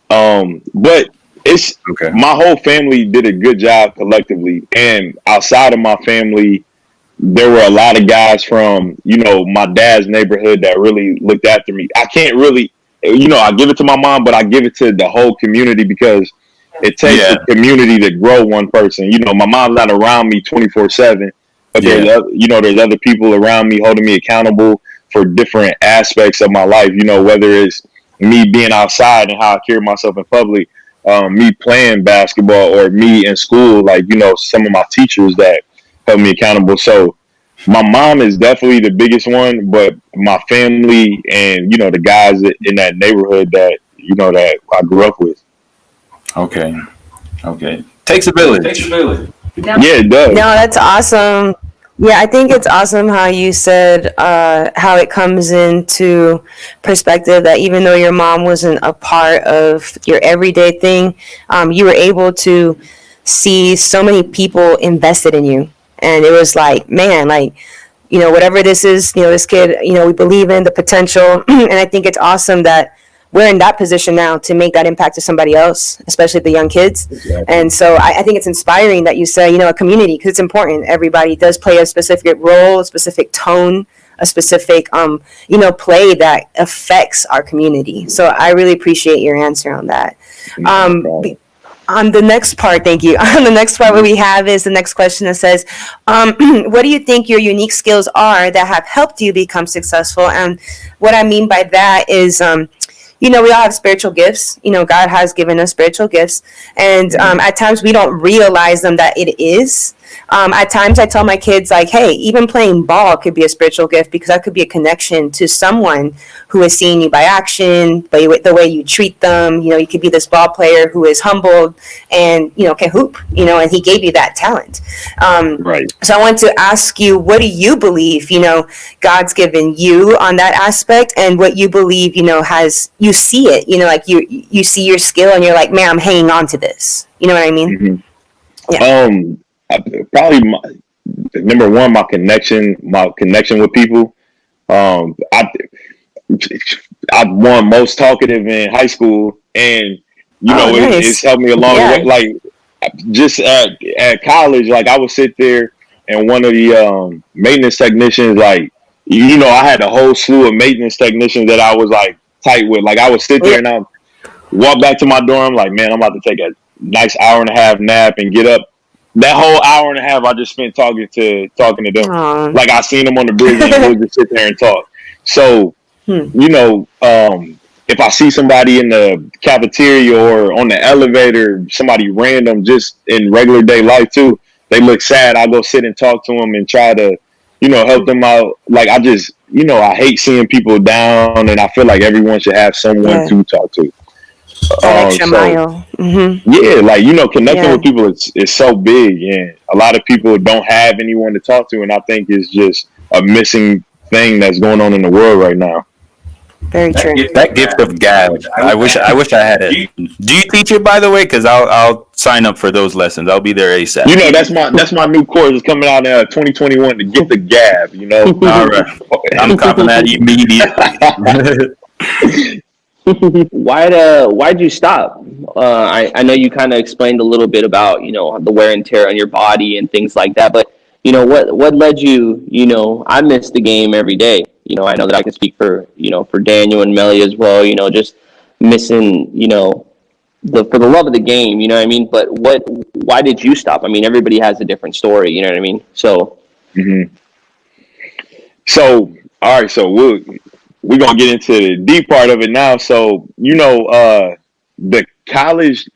But it's okay. My whole family did a good job collectively, and outside of my family, there were a lot of guys from my dad's neighborhood that really looked after me. I can't really, I give it to my mom, but I give it to the whole community because it takes the community to grow one person. My mom's not around me 24/7, but there's other people around me holding me accountable for different aspects of my life. Whether it's me being outside and how I carry myself in public, me playing basketball, or me in school, like some of my teachers that held me accountable. So my mom is definitely the biggest one, but my family and the guys in that neighborhood that that I grew up with. Okay. Takes a village. Yeah, it does. No, that's awesome. Yeah, I think it's awesome how you said how it comes into perspective that even though your mom wasn't a part of your everyday thing, you were able to see so many people invested in you. And it was like, man, like, whatever this is, this kid, we believe in the potential. And I think it's awesome that we're in that position now to make that impact to somebody else, especially the young kids. Exactly. And so I think it's inspiring that you say, a community, because it's important. Everybody does play a specific role, a specific tone, a specific, play that affects our community. So I really appreciate your answer on that. On the next part, thank you. On the next part, what we have is the next question that says, what do you think your unique skills are that have helped you become successful? And what I mean by that is, we all have spiritual gifts. God has given us spiritual gifts. And at times we don't realize them that it is. At times I tell my kids, like, hey, even playing ball could be a spiritual gift because that could be a connection to someone who is seeing you by action, by the way you treat them. You could be this ball player who is humbled and, can hoop, and he gave you that talent. Right. So I want to ask you, what do you believe, God's given you on that aspect, and what you believe, has, you see it, like you see your skill and you're like, man, I'm hanging on to this. You know what I mean? Mm-hmm. Yeah. Probably number one, my connection with people. I won most talkative in high school, and nice. It's helped me along the way. Like just at college, like I would sit there and one of the maintenance technicians, like I had a whole slew of maintenance technicians that I was like tight with. Like I would sit there and I would walk back to my dorm, like, man, I'm about to take a nice hour and a half nap and get up. That whole hour and a half I just spent talking to them. Aww. Like I seen them on the bridge and we'll just sit there and talk. So, if I see somebody in the cafeteria or on the elevator, somebody random just in regular day life too, they look sad, I'll go sit and talk to them and try to, help them out. Like I just, I hate seeing people down, and I feel like everyone should have someone to talk to. Extra mile. Mm-hmm. Yeah, like connecting with people is so big, and a lot of people don't have anyone to talk to, and I think it's just a missing thing that's going on in the world right now. Very true. That gift of gab, I wish I had it. Do you teach it, by the way? Because I'll sign up for those lessons. I'll be there ASAP. That's my new course. It's coming out in 2021. To get the gab, All right, I'm copping that immediately. Why'd you stop? I know you kind of explained a little bit about the wear and tear on your body and things like that, but what led you, I miss the game every day. I know that I can speak for Daniel and Melly as well, just missing, for the love of the game, you know what I mean? But why did you stop? I mean, everybody has a different story, you know what I mean? So, Hmm. So, all right, so we're gonna get into the deep part of it now. So, the college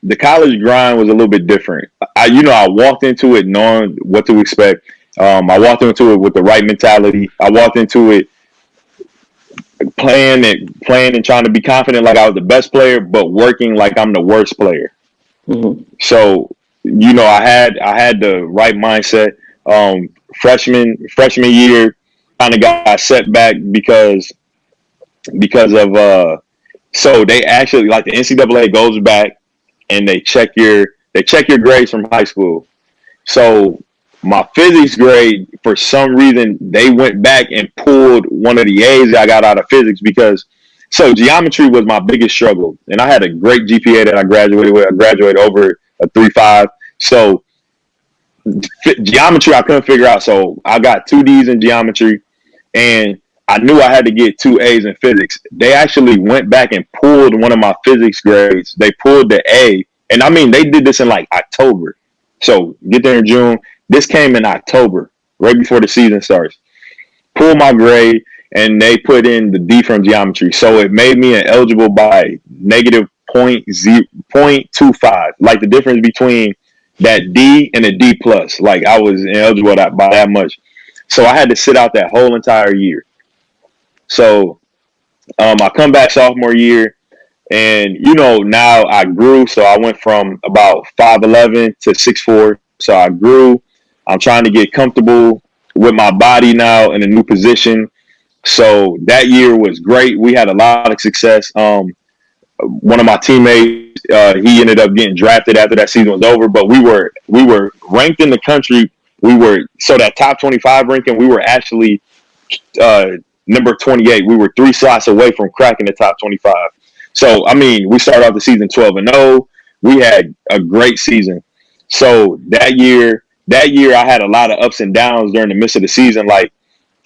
grind was a little bit different. I walked into it knowing what to expect. I walked into it with the right mentality. I walked into it playing and trying to be confident like I was the best player, but working like I'm the worst player. mhm. So, I had the right mindset. Freshman year kind of got set back because of so they actually, like, the NCAA goes back and they check your grades from high school. So my physics grade, for some reason, they went back and pulled one of the A's I got out of physics because geometry was my biggest struggle, and I had a great GPA that I graduated with. I graduated over a 3.5. So geometry I couldn't figure out. So I got two D's in geometry, and I knew I had to get two A's in physics. They actually went back and pulled one of my physics grades. They pulled the A, and I mean they did this in like October. So get there in June. This came in October, right before the season starts. Pull my grade, and they put in the D from geometry. So it made me ineligible by negative point 0.25. Like the difference between that D and a D plus. Like I was ineligible by that much. So I had to sit out that whole entire year. So I come back sophomore year, and now I grew. So I went from about 5'11" to 6'4". So I grew. I'm trying to get comfortable with my body now in a new position. So that year was great. We had a lot of success. One of my teammates, he ended up getting drafted after that season was over. But we were ranked in the country. So that top 25 ranking, we were actually uh, number 28. We were three slots away from cracking the top 25. So I mean, we started off the season 12-0. We had a great season. So that year I had a lot of ups and downs during the midst of the season. Like,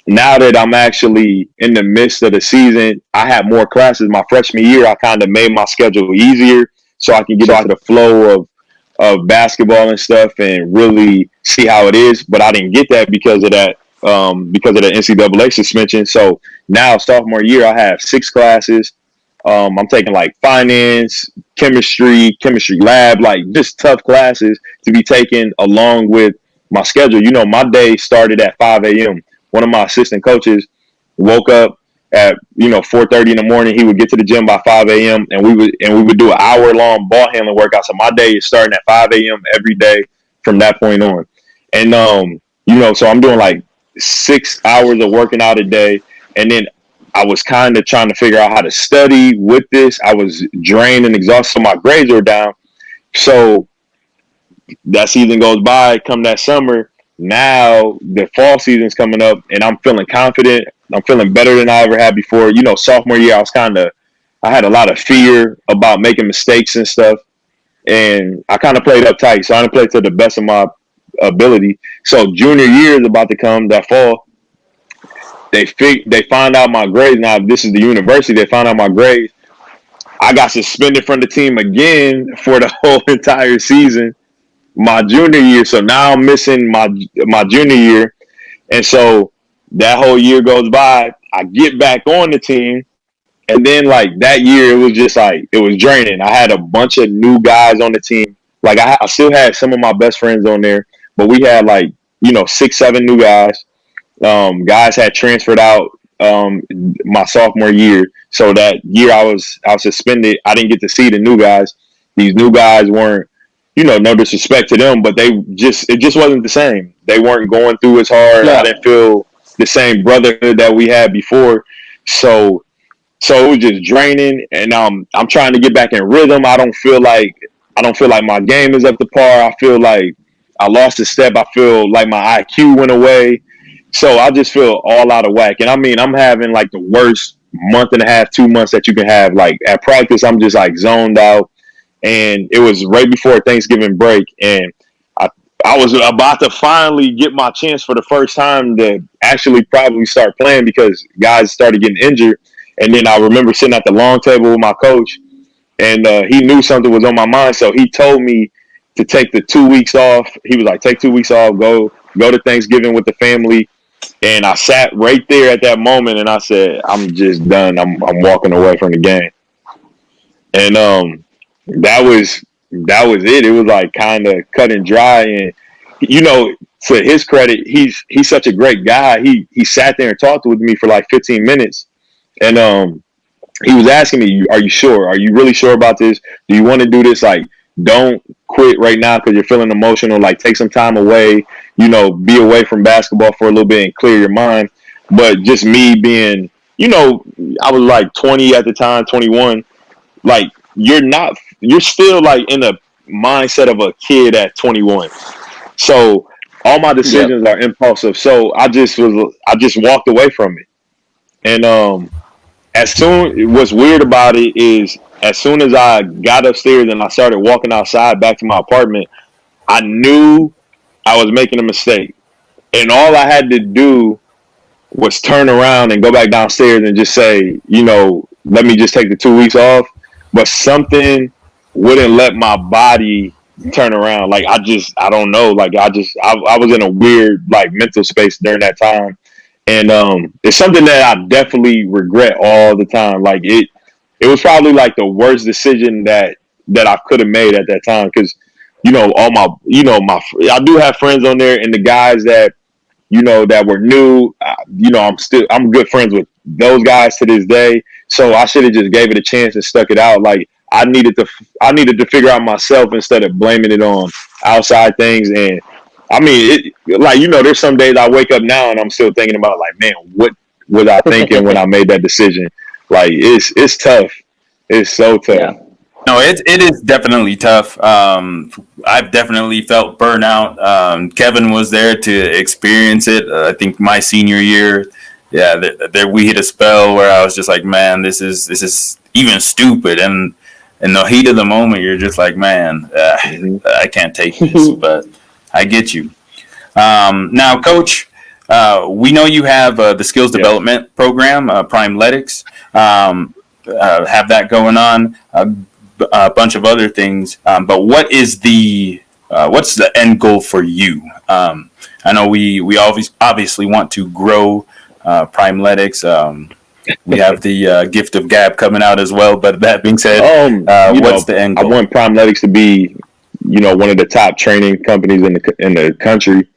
now that I'm actually in the midst of the season, I had more classes. My freshman year, I kind of made my schedule easier so I can get into the flow of basketball and stuff and really see how it is. But I didn't get that because of the NCAA suspension. So now sophomore year, I have six classes. I'm taking like finance, chemistry lab, like just tough classes to be taken along with my schedule. My day started at 5 a.m. One of my assistant coaches woke up at 4:30 in the morning. He would get to the gym by 5 a.m. and we would do an hour-long ball handling workout. So my day is starting at 5 a.m. every day from that point on. And so I'm doing like 6 hours of working out a day, and then I was kind of trying to figure out how to study with this. I was drained and exhausted, so my grades were down. So that season goes by. Come that summer, now the fall season's coming up, and I'm feeling confident. I'm feeling better than I ever had before. Sophomore year, I had a lot of fear about making mistakes and stuff, and I kind of played uptight. So I didn't play to the best of my ability. So junior year is about to come that fall. They find out my grades. Now this is the university. They found out my grades. I got suspended from the team again for the whole entire season, my junior year. So now I'm missing my junior year, and so that whole year goes by. I get back on the team, and then like that year, it was just like it was draining. I had a bunch of new guys on the team. Like I still had some of my best friends on there, but we had like 6, 7 new guys. Guys had transferred out my sophomore year, so that year I was suspended. I didn't get to see the new guys. These new guys weren't, no disrespect to them, but it just wasn't the same. They weren't going through as hard. Yeah. I didn't feel the same brotherhood that we had before. So it was just draining, and I'm trying to get back in rhythm. I don't feel like my game is up to par. I feel like I lost a step. I feel like my IQ went away. So I just feel all out of whack. And I mean, I'm having like the worst month and a half, 2 months that you can have. Like at practice, I'm just like zoned out. And it was right before Thanksgiving break. And I was about to finally get my chance for the first time to actually probably start playing because guys started getting injured. And then I remember sitting at the long table with my coach, and he knew something was on my mind, so he told me to take the 2 weeks off. He was like, "Take 2 weeks off, go to Thanksgiving with the family." And I sat right there at that moment, and I said, "I'm just done. I'm walking away from the game." And that was it. It was like kind of cut and dry. And you know, to his credit, he's such a great guy. He sat there and talked with me for like 15 minutes, and he was asking me, "Are you sure? Are you really sure about this? Do you want to do this? Like, don't quit right now because you're feeling emotional. Like, take some time away. You know, be away from basketball for a little bit and clear your mind." But just me being, you know, I was like 20 at the time, 21. Like, you're still like in the mindset of a kid at 21. So all my decisions Yep. are impulsive. So I just walked away from it. And what's weird about it is as soon as I got upstairs and I started walking outside back to my apartment, I knew I was making a mistake. And all I had to do was turn around and go back downstairs and just say, you know, let me just take the 2 weeks off. But something wouldn't let my body turn around. Like I don't know. Like I was in a weird like mental space during that time. And it's something that I definitely regret all the time. Like it was probably like the worst decision that I could have made at that time because you know all my I do have friends on there and the guys that you know that were new. You know I'm good friends with those guys to this day. So I should have just gave it a chance and stuck it out. Like I needed to figure out myself instead of blaming it on outside things. And I mean, like you know, there's some days I wake up now and I'm still thinking about like, man, what was I thinking when I made that decision? Like it's tough. It's so tough. Yeah. No, it is definitely tough. I've definitely felt burnout. Kevin was there to experience it. I think my senior year, yeah, there we hit a spell where I was just like, man, this is even stupid. And in the heat of the moment, you're just like, man, I can't take this. But I get you. Now, Coach, we know you have the skills development program, Primeletics. Have that going on. A bunch of other things, but what is what's the end goal for you? I know we obviously want to grow Primeletics. We have the gift of gab coming out as well. But that being said, what's the end goal? I want Primeletics to be, you know, one of the top training companies in the country,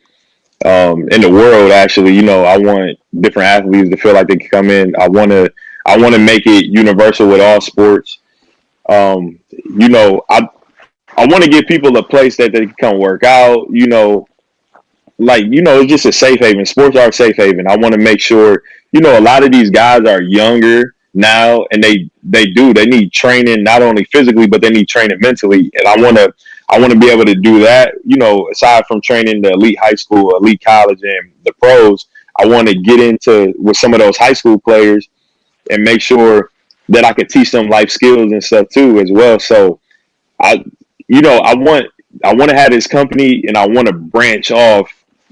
in the world. Actually, you know, I want different athletes to feel like they can come in. I want to make it universal with all sports. You know, I want to give people a place that they can come work out, you know, like, you know, it's just a safe haven. Sports are a safe haven. I want to make sure, you know, a lot of these guys are younger now and they need training, not only physically, but they need training mentally. And I want to be able to do that, you know, aside from training the elite high school, elite college and the pros. I want to get into with some of those high school players and make sure that I could teach them life skills and stuff too as well. So I want to have this company and I want to branch off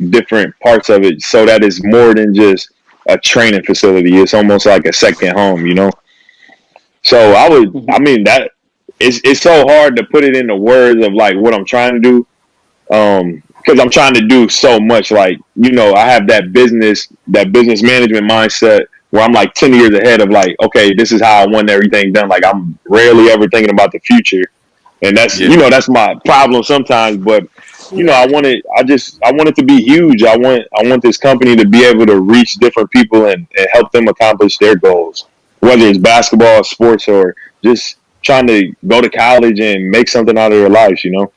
different parts of it so that it's more than just a training facility. It's almost like a second home, you know? So that it's so hard to put it into words of like what I'm trying to do. Because I'm trying to do so much. Like, you know, I have that business management mindset where I'm like 10 years ahead of like, okay, this is how I want everything done. Like I'm rarely ever thinking about the future. And that's, you know, that's my problem sometimes, but you know, I want it to be huge. I want this company to be able to reach different people and help them accomplish their goals, whether it's basketball, sports, or just trying to go to college and make something out of their lives, you know?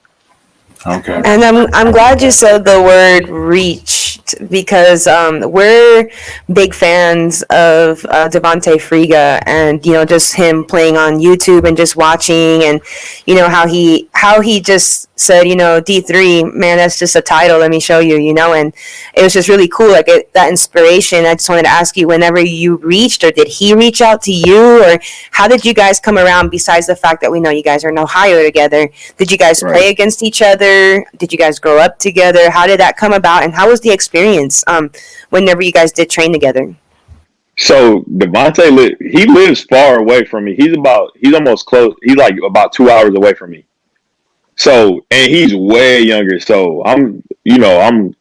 Okay. And I'm glad you said the word reached because we're big fans of Devontae Friga and just him playing on YouTube and just watching and how he just said, D3, man, that's just a title. Let me show you, and it was just really cool. Like that inspiration. I just wanted to ask you, whenever you reached, or did he reach out to you, or how did you guys come around? Besides the fact that we know you guys are in Ohio together, did you guys play against each other? Did you guys grow up together? How did that come about, and how was the experience whenever you guys did train together? So Devontae, he lives far away from me. He's almost close. He's like about 2 hours away from me. So, and he's way younger. So I'm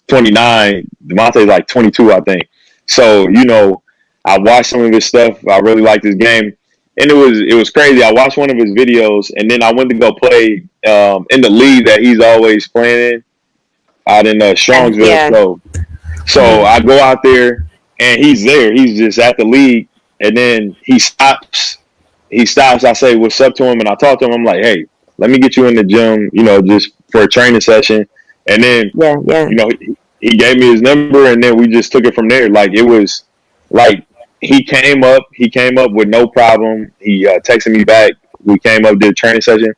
29. Devontae's like 22, I think. So, I watched some of his stuff. I really liked his game. And it was crazy. I watched one of his videos, and then I went to go play in the league that he's always playing in, out in Strongsville. Yeah. So I go out there, and he's there. He's just at the league, and then he stops. I say, "What's up?" to him, and I talk to him. I'm like, "Hey, let me get you in the gym, just for a training session." And then, he gave me his number, and then we just took it from there. Like, it was like he came up with no problem. He texted me back. We came up, did a training session.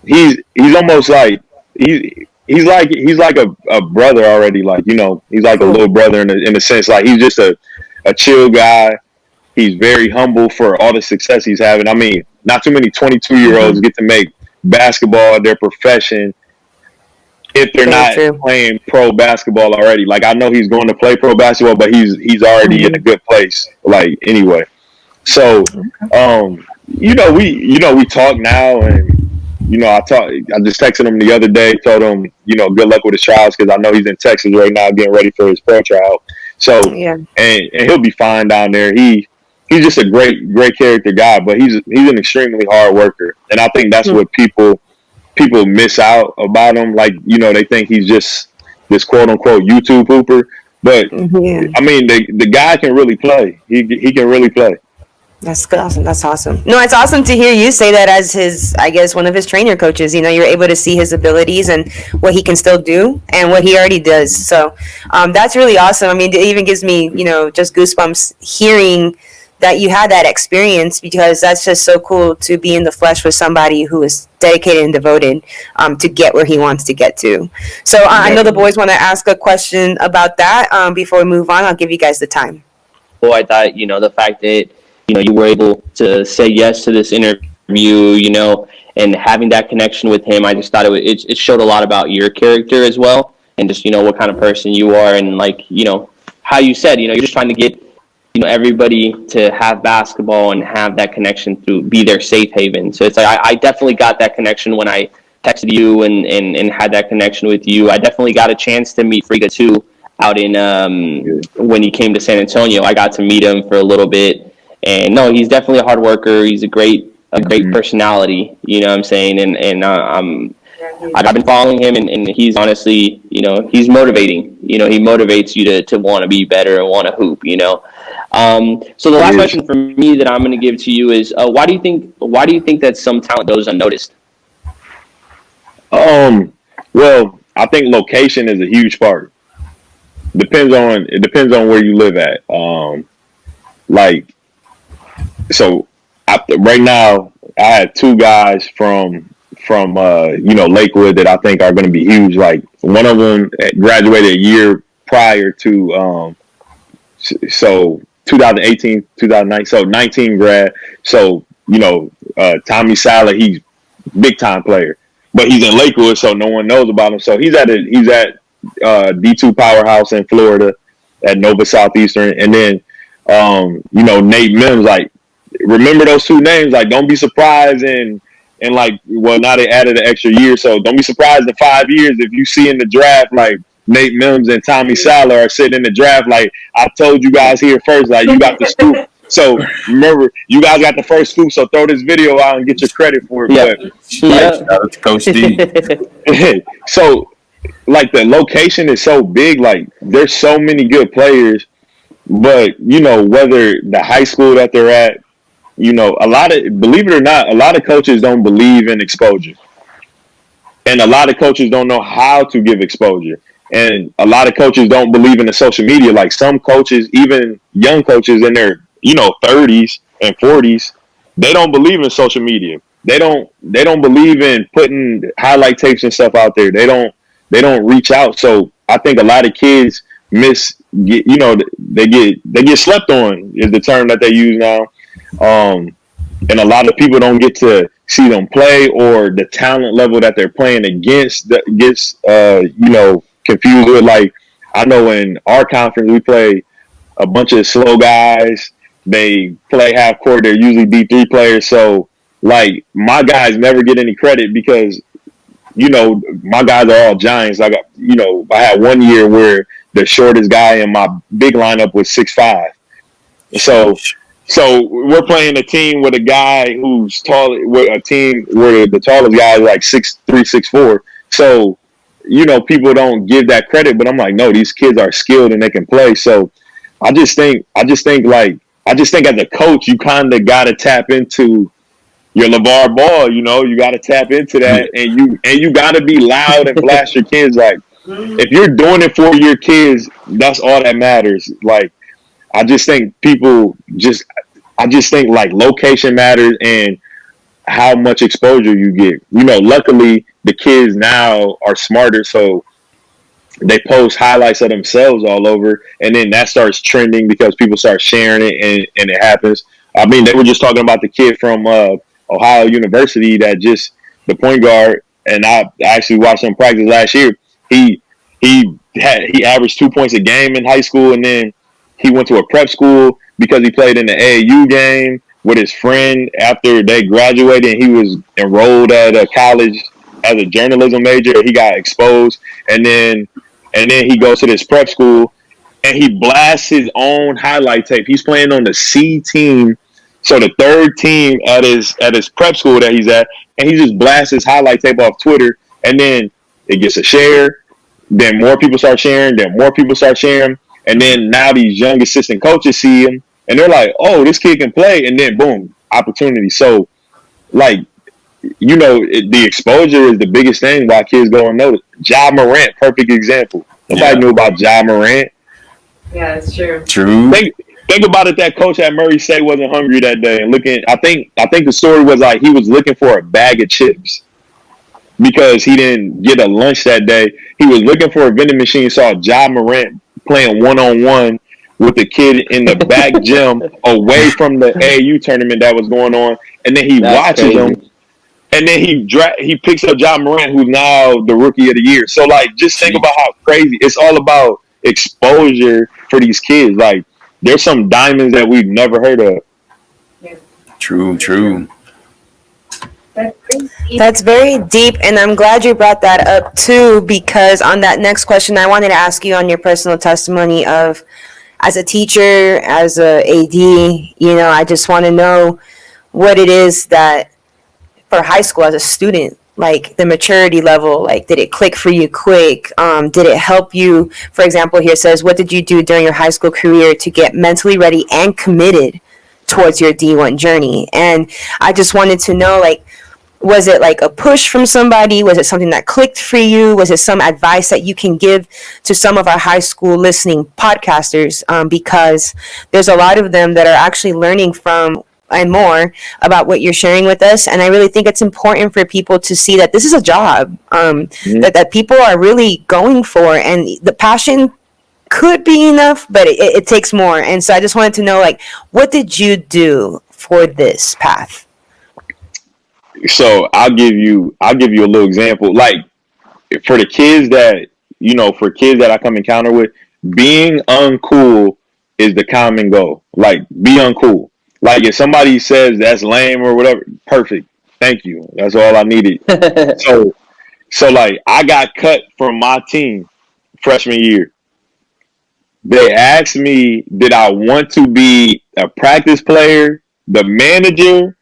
He's almost like he's like a brother already. Like, he's like a little brother in a sense. Like, he's just a chill guy. He's very humble for all the success he's having. I mean, not too many 22-year-olds get to make basketball their profession if they're not playing pro basketball already. Like, I know he's going to play pro basketball, but he's already in a good place. Like, anyway. So, we talk now, and I just texted him the other day, told him, good luck with his trials, because I know he's in Texas right now getting ready for his pro trial. So, and he'll be fine down there. He's just a great character guy, but he's an extremely hard worker. And I think that's what people miss out about him. Like, they think he's just this quote unquote YouTube hooper. But I mean, the guy can really play. He can really play. That's awesome. That's awesome. No, it's awesome to hear you say that as his, I guess, one of his trainer coaches. You're able to see his abilities and what he can still do and what he already does. So that's really awesome. I mean, it even gives me, just goosebumps hearing that you had that experience, because that's just so cool to be in the flesh with somebody who is dedicated and devoted to get where he wants to get to. So I know the boys want to ask a question about that. Before we move on, I'll give you guys the time. Well, I thought, the fact that, you were able to say yes to this interview, and having that connection with him, I just thought it showed a lot about your character as well, and just, what kind of person you are, and like, how you said, you're just trying to get, everybody to have basketball and have that connection to be their safe haven. So it's like, I definitely got that connection when I texted you and had that connection with you. I definitely got a chance to meet Friga too out in, when he came to San Antonio. I got to meet him for a little bit, and no, he's definitely a hard worker. He's a great personality, you know what I'm saying? And I've been following him, and he's honestly, he's motivating. He motivates you to want to be better and want to hoop, So the last question for me that I'm going to give to you is, why do you think that some talent goes unnoticed? Well, I think location is a huge part. It depends on where you live at. Right now I had two guys from Lakewood that I think are going to be huge. Like, one of them graduated a year prior to 2018, 2019, so 19 grad. So, Tommy Sala, he's big time player, but he's in Lakewood, so no one knows about him. So he's at D2 powerhouse in Florida at Nova Southeastern. And then, Nate Mims, like, remember those two names. Like, don't be surprised now they added an extra year. So don't be surprised in 5 years if you see in the draft, like, Nate Mims and Tommy Sala are sitting in the draft. Like, I told you guys here first, like, you got the scoop. So remember, you guys got the first scoop. So throw this video out and get your credit for it. But Coach D. So, like, the location is so big. Like, there's so many good players, but whether the high school that they're at, believe it or not, a lot of coaches don't believe in exposure, and a lot of coaches don't know how to give exposure. And a lot of coaches don't believe in the social media. Like, some coaches, even young coaches in their, 30s and 40s, they don't believe in social media. they don't believe in putting highlight tapes and stuff out there. They don't reach out. So I think a lot of kids they get slept on is the term that they use now. And a lot of people don't get to see them play, or the talent level that they're playing against gets confused with. Like, I know in our conference we play a bunch of slow guys. They play half court. They're usually D3 players. So, like, my guys never get any credit because, my guys are all giants. I had one year where the shortest guy in my big lineup was 6'5". So we're playing a team with a guy who's tall, with a team where the tallest guy is like 6'3", 6'4". So, people don't give that credit, but I'm like, no, these kids are skilled and they can play. So I just think as a coach, you kind of got to tap into your LeVar Ball, you got to tap into that, and you got to be loud and blast your kids. Like, if you're doing it for your kids, that's all that matters. Like, I just think like location matters and how much exposure you get. Luckily the kids now are smarter, so they post highlights of themselves all over, and then that starts trending because people start sharing it, and it happens. I mean, they were just talking about the kid from Ohio University that just the point guard, and I actually watched him practice last year. He averaged 2 points a game in high school, and then he went to a prep school because he played in the AAU game with his friend after they graduated, and he was enrolled at a college as a journalism major. He got exposed, and then he goes to this prep school, and he blasts his own highlight tape. He's playing on the C team, so the third team at his prep school that he's at, and he just blasts his highlight tape off Twitter, and then it gets a share. Then more people start sharing. And then now these young assistant coaches see him, and they're like, oh, this kid can play. And then, boom, opportunity. So, like, the exposure is the biggest thing why kids go unnoticed. Ja Morant, perfect example. Nobody knew about Ja Morant. Yeah, that's true. True. Think about it. That coach at Murray State wasn't hungry that day. And I think the story was like he was looking for a bag of chips because he didn't get a lunch that day. He was looking for a vending machine, saw Ja Morant playing one-on-one with the kid in the back gym away from the AAU tournament that was going on, and then he watches him, and then he picks up Ja Morant, who's now the rookie of the year. So, like, just think about how crazy. It's all about exposure for these kids. Like, there's some diamonds that we've never heard of. True. That's very deep, and I'm glad you brought that up too, because on that next question, I wanted to ask you on your personal testimony of, as a teacher, as a AD, I just want to know what it is that for high school as a student, like the maturity level, like did it click for you quick? Did it help you? For example, here it says, what did you do during your high school career to get mentally ready and committed towards your D1 journey? And I just wanted to know, like, was it like a push from somebody? Was it something that clicked for you? Was it some advice that you can give to some of our high school listening podcasters? Because there's a lot of them that are actually learning from and more about what you're sharing with us. And I really think it's important for people to see that this is a job that people are really going for, and the passion could be enough, but it takes more. And so I just wanted to know, like, what did you do for this path? So I'll give you a little example. Like, for the kids that I come encounter with, being uncool is the common goal. Like, be uncool. Like, if somebody says that's lame or whatever, perfect. Thank you. That's all I needed. So like, I got cut from my team freshman year. They asked me, did I want to be a practice player, the manager,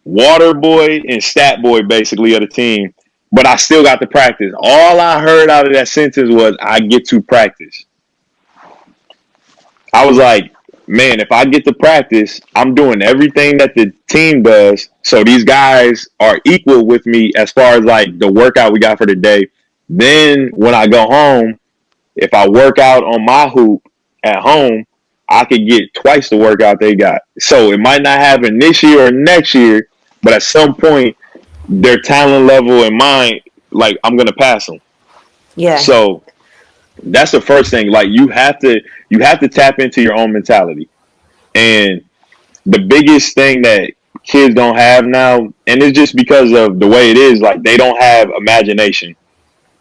water boy, and stat boy, basically, of the team. But I still got to practice. All I heard out of that sentence was, I get to practice. I was like, man, if I get to practice, I'm doing everything that the team does. So these guys are equal with me as far as, like, the workout we got for the day. Then when I go home, if I work out on my hoop at home, I could get twice the workout they got. So it might not happen this year or next year, but at some point, their talent level and mine, like I'm gonna pass them. Yeah. So that's the first thing. Like you have to tap into your own mentality. And the biggest thing that kids don't have now, and it's just because of the way it is, like they don't have imagination.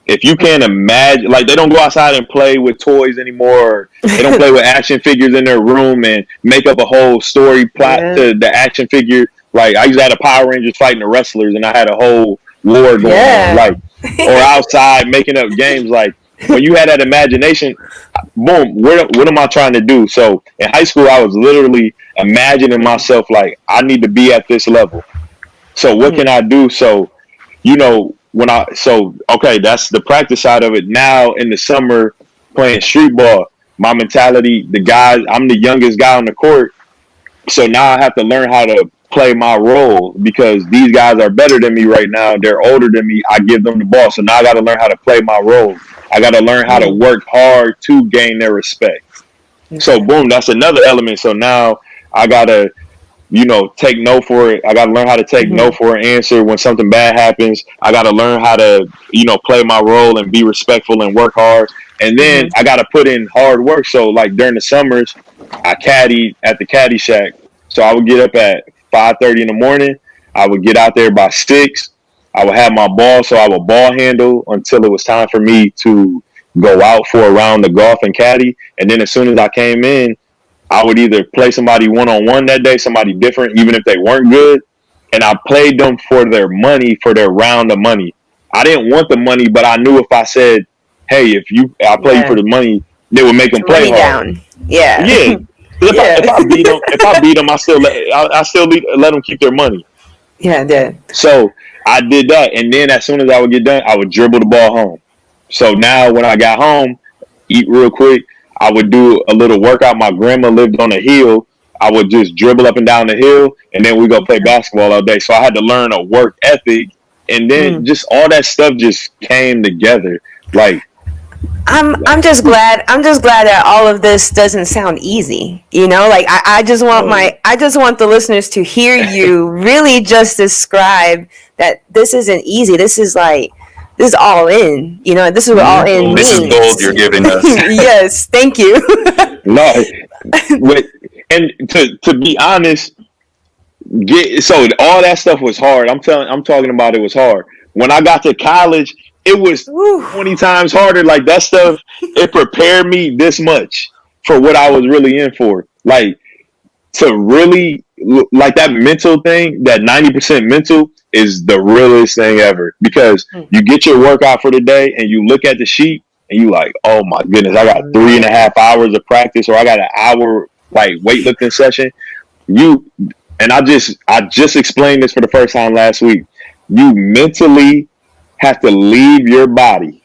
If you can't imagine, like they don't go outside and play with toys anymore, or they don't play with action figures in their room and make up a whole story plot Yeah. to the action figure. Like I used to have the Power Rangers fighting the wrestlers, and I had a whole war going on. Yeah. Like or outside making up games. Like when you had that imagination, boom, what am I trying to do? So in high school, I was literally imagining myself like I need to be at this level. So what can I do? So okay, that's the practice side of it. Now in the summer playing street ball, my mentality, the guys, I'm the youngest guy on the court, so now I have to learn how to play my role because these guys are better than me right now. They're older than me. I give them the ball, so now I got to learn how to play my role. I got to learn how to work hard to gain their respect. So boom, that's another element. So now I gotta take no for it. I got to learn how to take no for an answer when something bad happens. I got to learn how to, play my role and be respectful and work hard. And then I got to put in hard work. So, like during the summers, I caddied at the caddy shack. So I would get up at 5:30 in the morning. I would get out there by 6. I would have my ball, so I would ball handle until it was time for me to go out for a round of golf and caddy. And then as soon as I came in, I would either play somebody one-on-one that day, somebody different, even if they weren't good, and I played them for their money, for their round of money. I didn't want the money, but I knew if I said, "Hey, I play you for the money," they would make them play Money hard. down. Yeah. Yeah. If I beat them, I still let them keep their money. Yeah, I did. So I did that, and then as soon as I would get done, I would dribble the ball home. So now when I got home, eat real quick. I would do a little workout. My grandma lived on a hill. I would just dribble up and down the hill, and then we go play basketball all day. So I had to learn a work ethic, and then just all that stuff just came together. Like I'm just glad that all of this doesn't sound easy. Like I just want the listeners to hear you really just describe that this isn't easy. This is all in. This is what all in This means. is gold you're giving us. Yes, thank you. no, and to be honest, so all that stuff was hard. I'm talking about it was hard. When I got to college, it was 20 times harder. Like that stuff, it prepared me this much for what I was really in for. Like to really like that mental thing, that 90% mental is the realest thing ever because you get your workout for the day and you look at the sheet and you like, oh my goodness, I got 3.5 hours of practice or I got an hour like weightlifting session. I just explained this for the first time last week. You mentally have to leave your body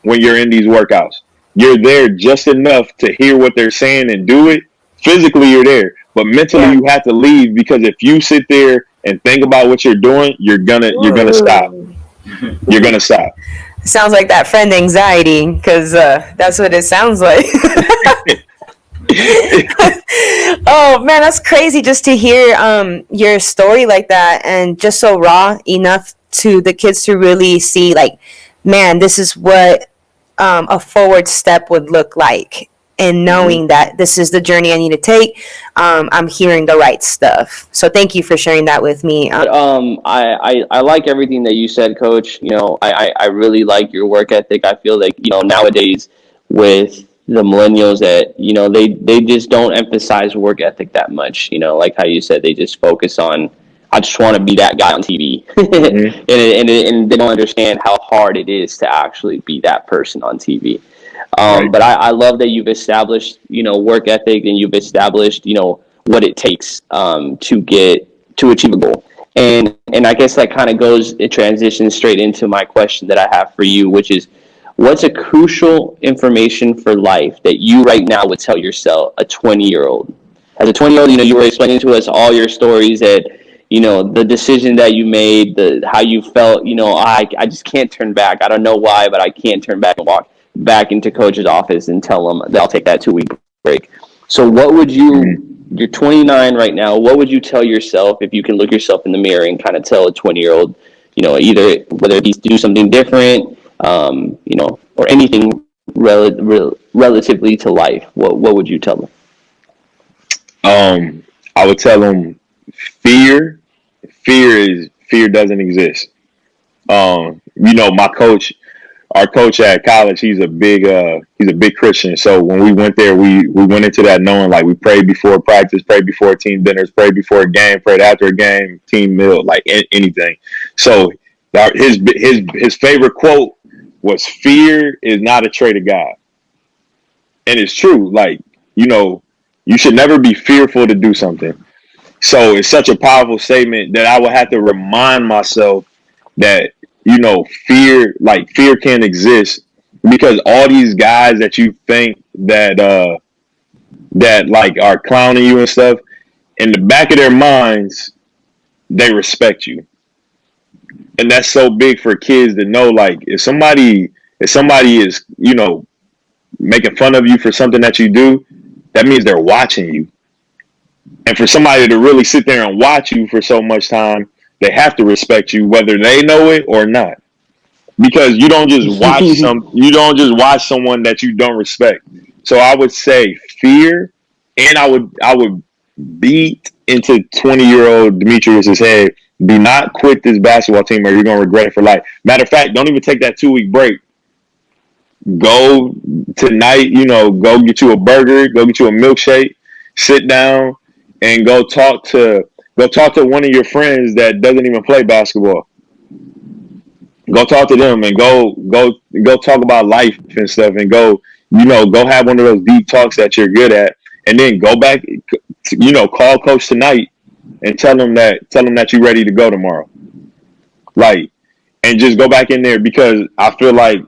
when you're in these workouts. You're there just enough to hear what they're saying and do it. Physically, you're there, but mentally, you have to leave because if you sit there and think about what you're doing, you're gonna stop. You're gonna stop. Sounds like that friend anxiety, because that's what it sounds like. Oh man, that's crazy just to hear your story like that, and just so raw enough to the kids to really see, like, man, this is what a forward step would look like, and knowing that this is the journey I need to take. I'm hearing the right stuff. So thank you for sharing that with me. I like everything that you said, Coach. I really like your work ethic. I feel like, nowadays with the millennials that, they just don't emphasize work ethic that much. Like how you said, they just focus on, I just want to be that guy on TV. and they don't understand how hard it is to actually be that person on TV. Right. But I love that you've established, work ethic, and you've established, what it takes to achieve a goal. And I guess that kind of it transitions straight into my question that I have for you, which is, what's a crucial information for life that you right now would tell yourself, a 20-year-old? As a 20-year-old, you were explaining to us all your stories that, the decision that you made, how you felt, I just can't turn back. I don't know why, but I can't turn back and walk back into coach's office and tell them that I'll take that 2-week break. So what would you you're 29 right now. What would you tell yourself if you can look yourself in the mirror and kind of tell a 20-year-old, either whether he's do something different, or anything relatively to life? What would you tell them? I would tell them fear doesn't exist. My coach, our coach at college, he's a big Christian. So when we went there, we went into that knowing, like, we prayed before practice, prayed before team dinners, prayed before a game, prayed after a game, team meal, like anything. So his favorite quote was, "Fear is not a trait of God," and it's true. Like, you should never be fearful to do something. So it's such a powerful statement that I would have to remind myself that, fear can't exist, because all these guys that you think that like are clowning you and stuff, in the back of their minds, they respect you. And that's so big for kids to know. Like, if somebody is, making fun of you for something that you do, that means they're watching you. And for somebody to really sit there and watch you for so much time, they have to respect you, whether they know it or not. Because you don't just watch someone that you don't respect. So I would say fear, and I would beat into 20-year-old Dimitrius's head, do not quit this basketball team or you're gonna regret it for life. Matter of fact, don't even take that 2-week break. Go tonight, go get you a burger, go get you a milkshake, sit down, and go talk to one of your friends that doesn't even play basketball. Go talk to them and go talk about life and stuff, and go have one of those deep talks that you're good at, and then go back, call coach tonight and tell them that you're ready to go tomorrow. Like, and just go back in there, because I feel like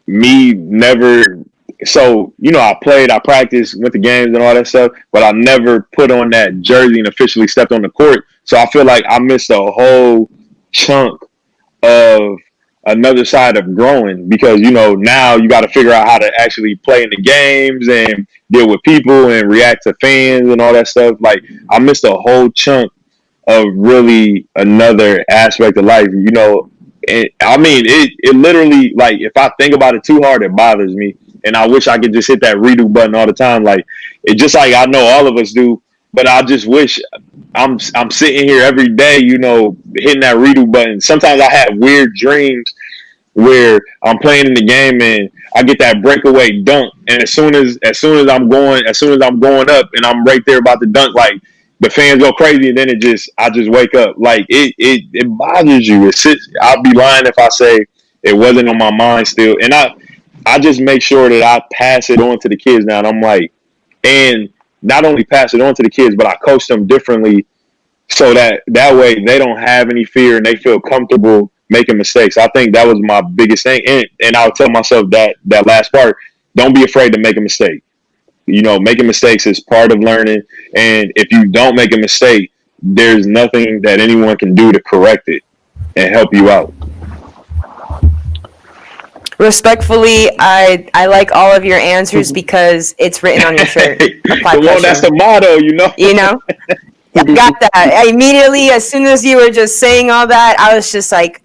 me never. So, I practiced, went to games and all that stuff, but I never put on that jersey and officially stepped on the court. So I feel like I missed a whole chunk of another side of growing, because, now you got to figure out how to actually play in the games and deal with people and react to fans and all that stuff. Like, I missed a whole chunk of really another aspect of life, And, I mean, it literally, like, if I think about it too hard, it bothers me. And I wish I could just hit that redo button all the time. Like, it just, like, I know all of us do, but I just wish I'm sitting here every day, hitting that redo button. Sometimes I have weird dreams where I'm playing in the game and I get that breakaway dunk, and as soon as I'm going up and I'm right there about to dunk, like, the fans go crazy, and then I just wake up. Like, it bothers you. It sits. I'd be lying if I say it wasn't on my mind still. And I just make sure that I pass it on to the kids now. And I'm like, and not only pass it on to the kids, but I coach them differently, so that way they don't have any fear and they feel comfortable making mistakes. I think that was my biggest thing. And I'll tell myself that last part, don't be afraid to make a mistake. Making mistakes is part of learning. And if you don't make a mistake, there's nothing that anyone can do to correct it and help you out. Respectfully, I like all of your answers because it's written on your shirt. Well, that's the motto, I got that. I immediately, as soon as you were just saying all that, I was just like,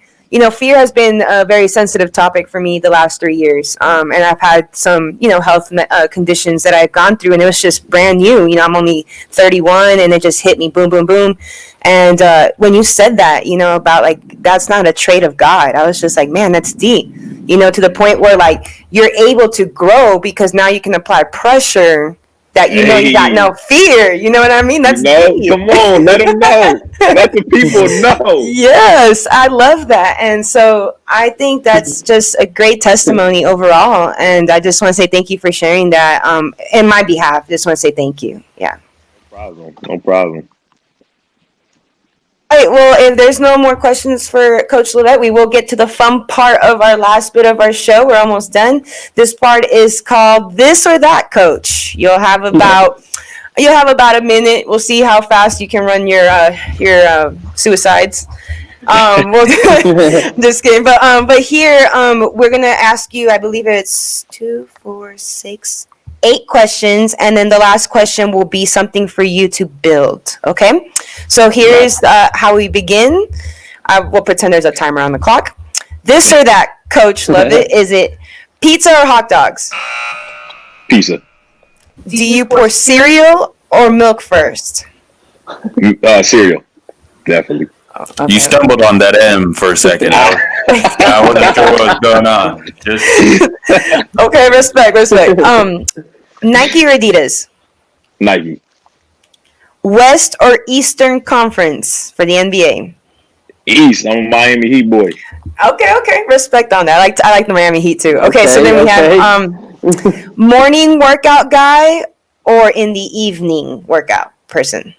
fear has been a very sensitive topic for me the last 3 years. And I've had some, health conditions that I've gone through, and it was just brand new. I'm only 31, and it just hit me, boom, boom, boom. And when you said that, about, like, that's not a trait of God, I was just like, man, that's deep. To the point where, like, you're able to grow because now you can apply pressure that you got no fear. You know what I mean? That's deep. Come on, let them know. Let the people know. Yes, I love that. And so I think that's just a great testimony overall. And I just want to say thank you for sharing that in my behalf. Just want to say thank you. Yeah. No problem. All right, well, if there's no more questions for Coach Lovett, we will get to the fun part of our last bit of our show. We're almost done. This part is called This or That, Coach. You'll have about a minute. We'll see how fast you can run your suicides. Just kidding. But here we're gonna ask you. I believe it's 2, 4, 6, 8 questions, and then the last question will be something for you to build. Okay? So here's how we begin. We'll pretend there's a timer on the clock. This or that, Coach Lovett, is it pizza or hot dogs? Pizza. Do you pour cereal or milk first? Cereal. Definitely. Okay. You stumbled on that M for a second. I wasn't sure what was going on. Okay, respect. Nike or Adidas? Nike. West or Eastern Conference for the NBA? East. I'm a Miami Heat boy. Okay. Respect on that. I like the Miami Heat too. Okay, so then we have morning workout guy or in the evening workout person?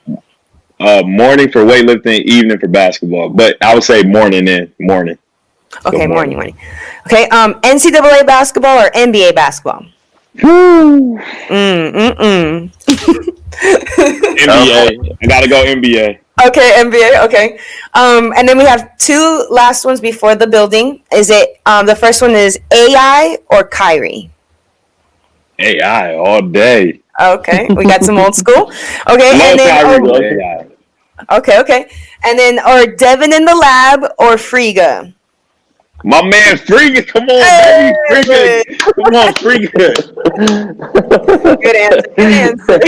Morning for weightlifting, evening for basketball. But I would say morning. Okay, morning. Okay, NCAA basketball or NBA basketball? NBA. I gotta go NBA. Okay, NBA. Okay, and then we have 2 last ones before the building. Is it the first one is AI or Kyrie? AI all day. Okay, we got some old school. Okay, Love and then Kyrie, AI. okay, and then or Devin in the lab or Friga? My man Friga, come on, Hey! baby. Friga. Come on, Friga. Good answer.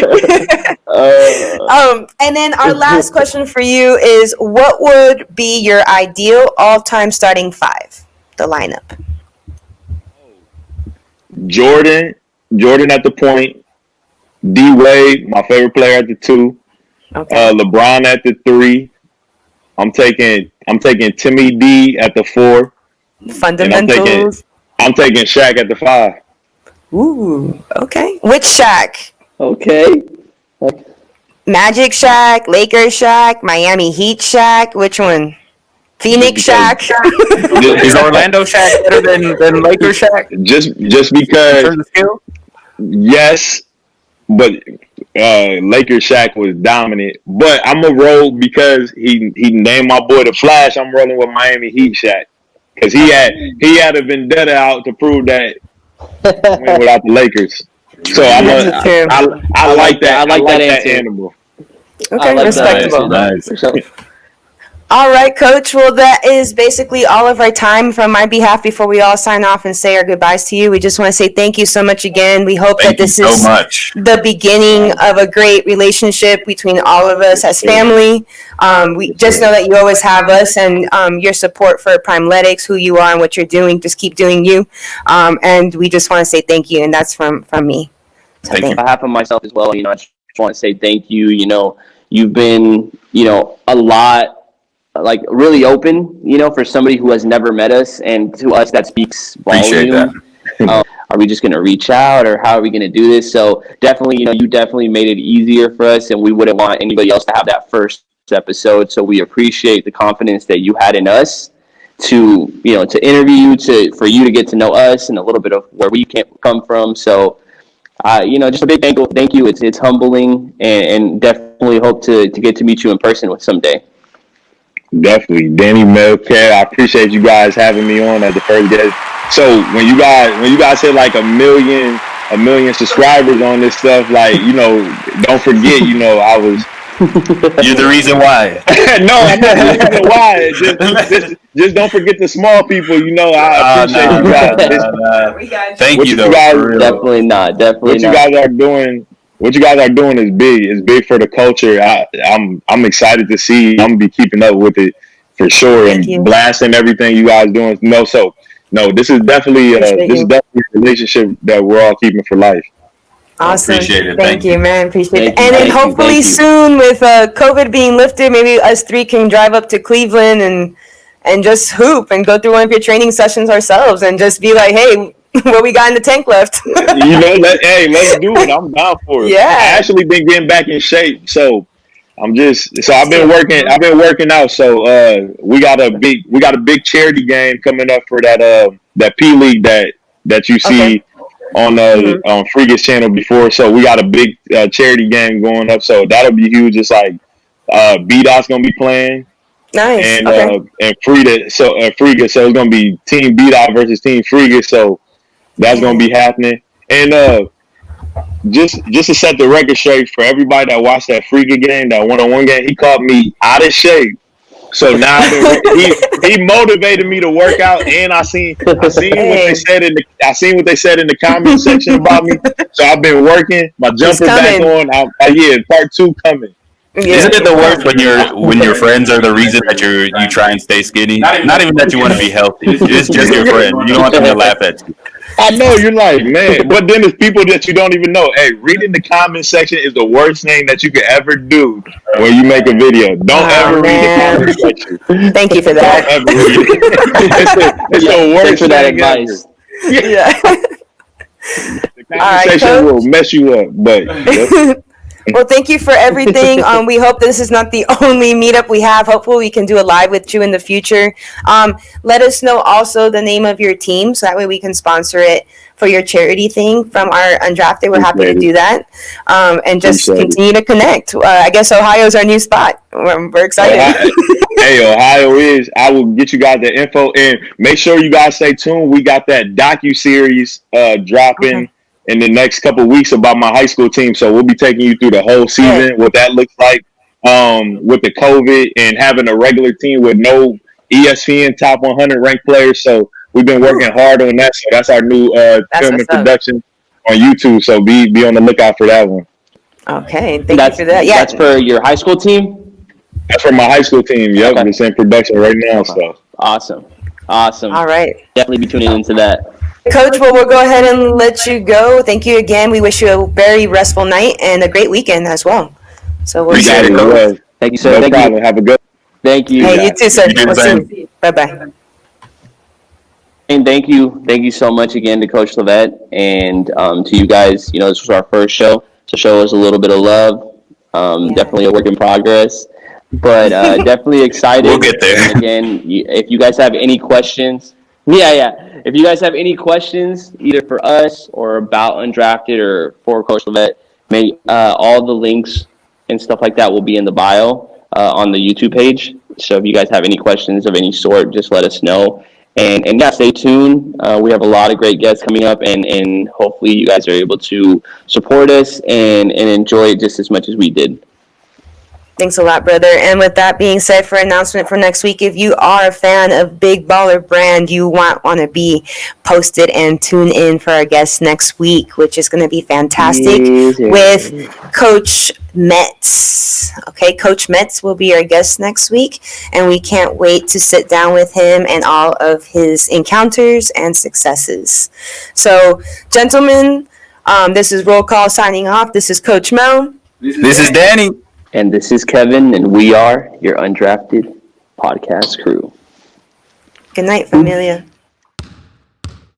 And then our last question for you is, what would be your ideal all-time starting 5? The lineup. Jordan at the point. D-Wade, my favorite player at the 2. Okay. LeBron at the 3. I'm taking Timmy D at the 4. Fundamentals. I'm taking Shaq at the 5. Ooh. Okay. Which Shaq? Okay. Magic Shaq, Lakers Shaq, Miami Heat Shaq. Which one? Phoenix Shaq. Is Orlando Shaq better than Lakers Shaq? Just In because, terms of skill? yes, but Lakers Shaq was dominant. But I'm a roll because he named my boy the Flash. I'm rolling with Miami Heat Shaq because he had a vendetta out to prove that win without the Lakers. So I like that. I like that answer. animal. Okay, like respectable. Nice. All right, Coach. Well, that is basically all of our time. From my behalf, before we all sign off and say our goodbyes to you, we just want to say thank you so much again. We hope that this is so much. the beginning of a great relationship between all of us as family. We just know that you always have us, and your support for Primeletics, who you are and what you're doing. Just keep doing you. And we just want to say thank you, and that's from me. So Thank you. On behalf of myself as well, I just want to say thank you. You've been, a lot, like really open, for somebody who has never met us, and to us that speaks Appreciate volume. Are we just going to reach out, or how are we going to do this? So definitely, you definitely made it easier for us, and we wouldn't want anybody else to have that first episode. So we appreciate the confidence that you had in us to interview you, for you to get to know us and a little bit of where we come from. So, just a big thank you. It's humbling, and definitely hope to get to meet you in person someday. Definitely, Danny Melcat. I appreciate you guys having me on as the first guest. So when you guys hit like a million subscribers on this stuff, like don't forget, I was. You're the reason why. No, I'm not the reason why. Just don't forget the small people. I appreciate you guys. Thank you, though. Definitely not. What you guys are doing. What you guys are doing is big. It's big for the culture. I'm excited to see. I'm gonna be keeping up with it for sure and blasting everything you guys doing. This is definitely a relationship that we're all keeping for life. Awesome. Appreciate it. Thank you, man. Appreciate it. Thank you. And then Thank you. hopefully Thank you. soon, with COVID being lifted, maybe us 3 can drive up to Cleveland and just hoop and go through one of your training sessions ourselves and just be like, hey, what we got in the tank left? Let's do it. I'm down for it. Yeah. I actually been getting back in shape, so I've been working out. So we got a big charity game coming up for that P League that you see on Freega's channel before. So we got a big charity game going up. So that'll be huge. It's like B-Dot's gonna be playing. Nice. And Okay. Friga. So it's gonna be Team B-Dot versus Team Friga. So that's gonna be happening. And just to set the record straight for everybody that watched that Freaky game, that one-on-one game, he called me out of shape. So now he motivated me to work out, and I seen what they said in the comment section about me. So I've been working my jumper back on. Yeah, part 2 coming. Yeah. Isn't it the worst when your friends are the reason that you try and stay skinny? Not even that you want to be healthy. It's just your friend. You don't want them to laugh at you. I know, you're like, man, but then there's people that you don't even know. Hey, reading the comment section is the worst thing that you could ever do when you make a video. Don't ever read the comment section. Thank you for that. Don't ever read it. It's the worst for that thing advice. Ever. Yeah. The comment section will mess you up, but. Yep. Well, thank you for everything. We hope this is not the only meetup we have. Hopefully, we can do a live with you in the future. Let us know also the name of your team, so that way we can sponsor it for your charity thing from our Undrafted. We're happy to do that, and just continue to connect. I guess Ohio's our new spot. We're excited. Hey, Ohio is. I will get you guys the info, and make sure you guys stay tuned. We got that docu-series dropping. In the next couple of weeks about my high school team. So we'll be taking you through the whole season, what that looks like with the COVID and having a regular team with no ESPN top 100 ranked players. So we've been working hard on that. So that's our new film and production on YouTube. So be on the lookout for that one. Okay. Thank you for that. Yeah. That's for your high school team? That's for my high school team. Yep. Okay. It's in production right now. So Awesome. All right. Definitely be tuning into that. Coach, well, we'll go ahead and let you go. Thank you again. We wish you a very restful night and a great weekend as well. So we'll Appreciate it, Coach. Thank you, sir. No problem. Have a good. Thank you. Hey, you too, sir. We'll see you. Bye-bye. And thank you so much again to Coach Lovett and to you guys. You know, this was our first show, so show us a little bit of love. Definitely a work in progress, but definitely excited. We'll get there. And again, if you guys have any questions, if you guys have any questions, either for us or about Undrafted or for Coach Lovett, all the links and stuff like that will be in the bio on the YouTube page. So if you guys have any questions of any sort, just let us know. And yeah, stay tuned. We have a lot of great guests coming up, and hopefully you guys are able to support us and enjoy it just as much as we did. Thanks a lot, brother. And with that being said, for announcement for next week, if you are a fan of Big Baller Brand, you want to be posted and tune in for our guest next week, which is going to be fantastic with Coach Metz. Okay, Coach Metz will be our guest next week, and we can't wait to sit down with him and all of his encounters and successes. So, gentlemen, this is Roll Call signing off. This is Coach Mel. This is Danny. And this is Kevin, and we are your Undrafted podcast crew. Good night, familia.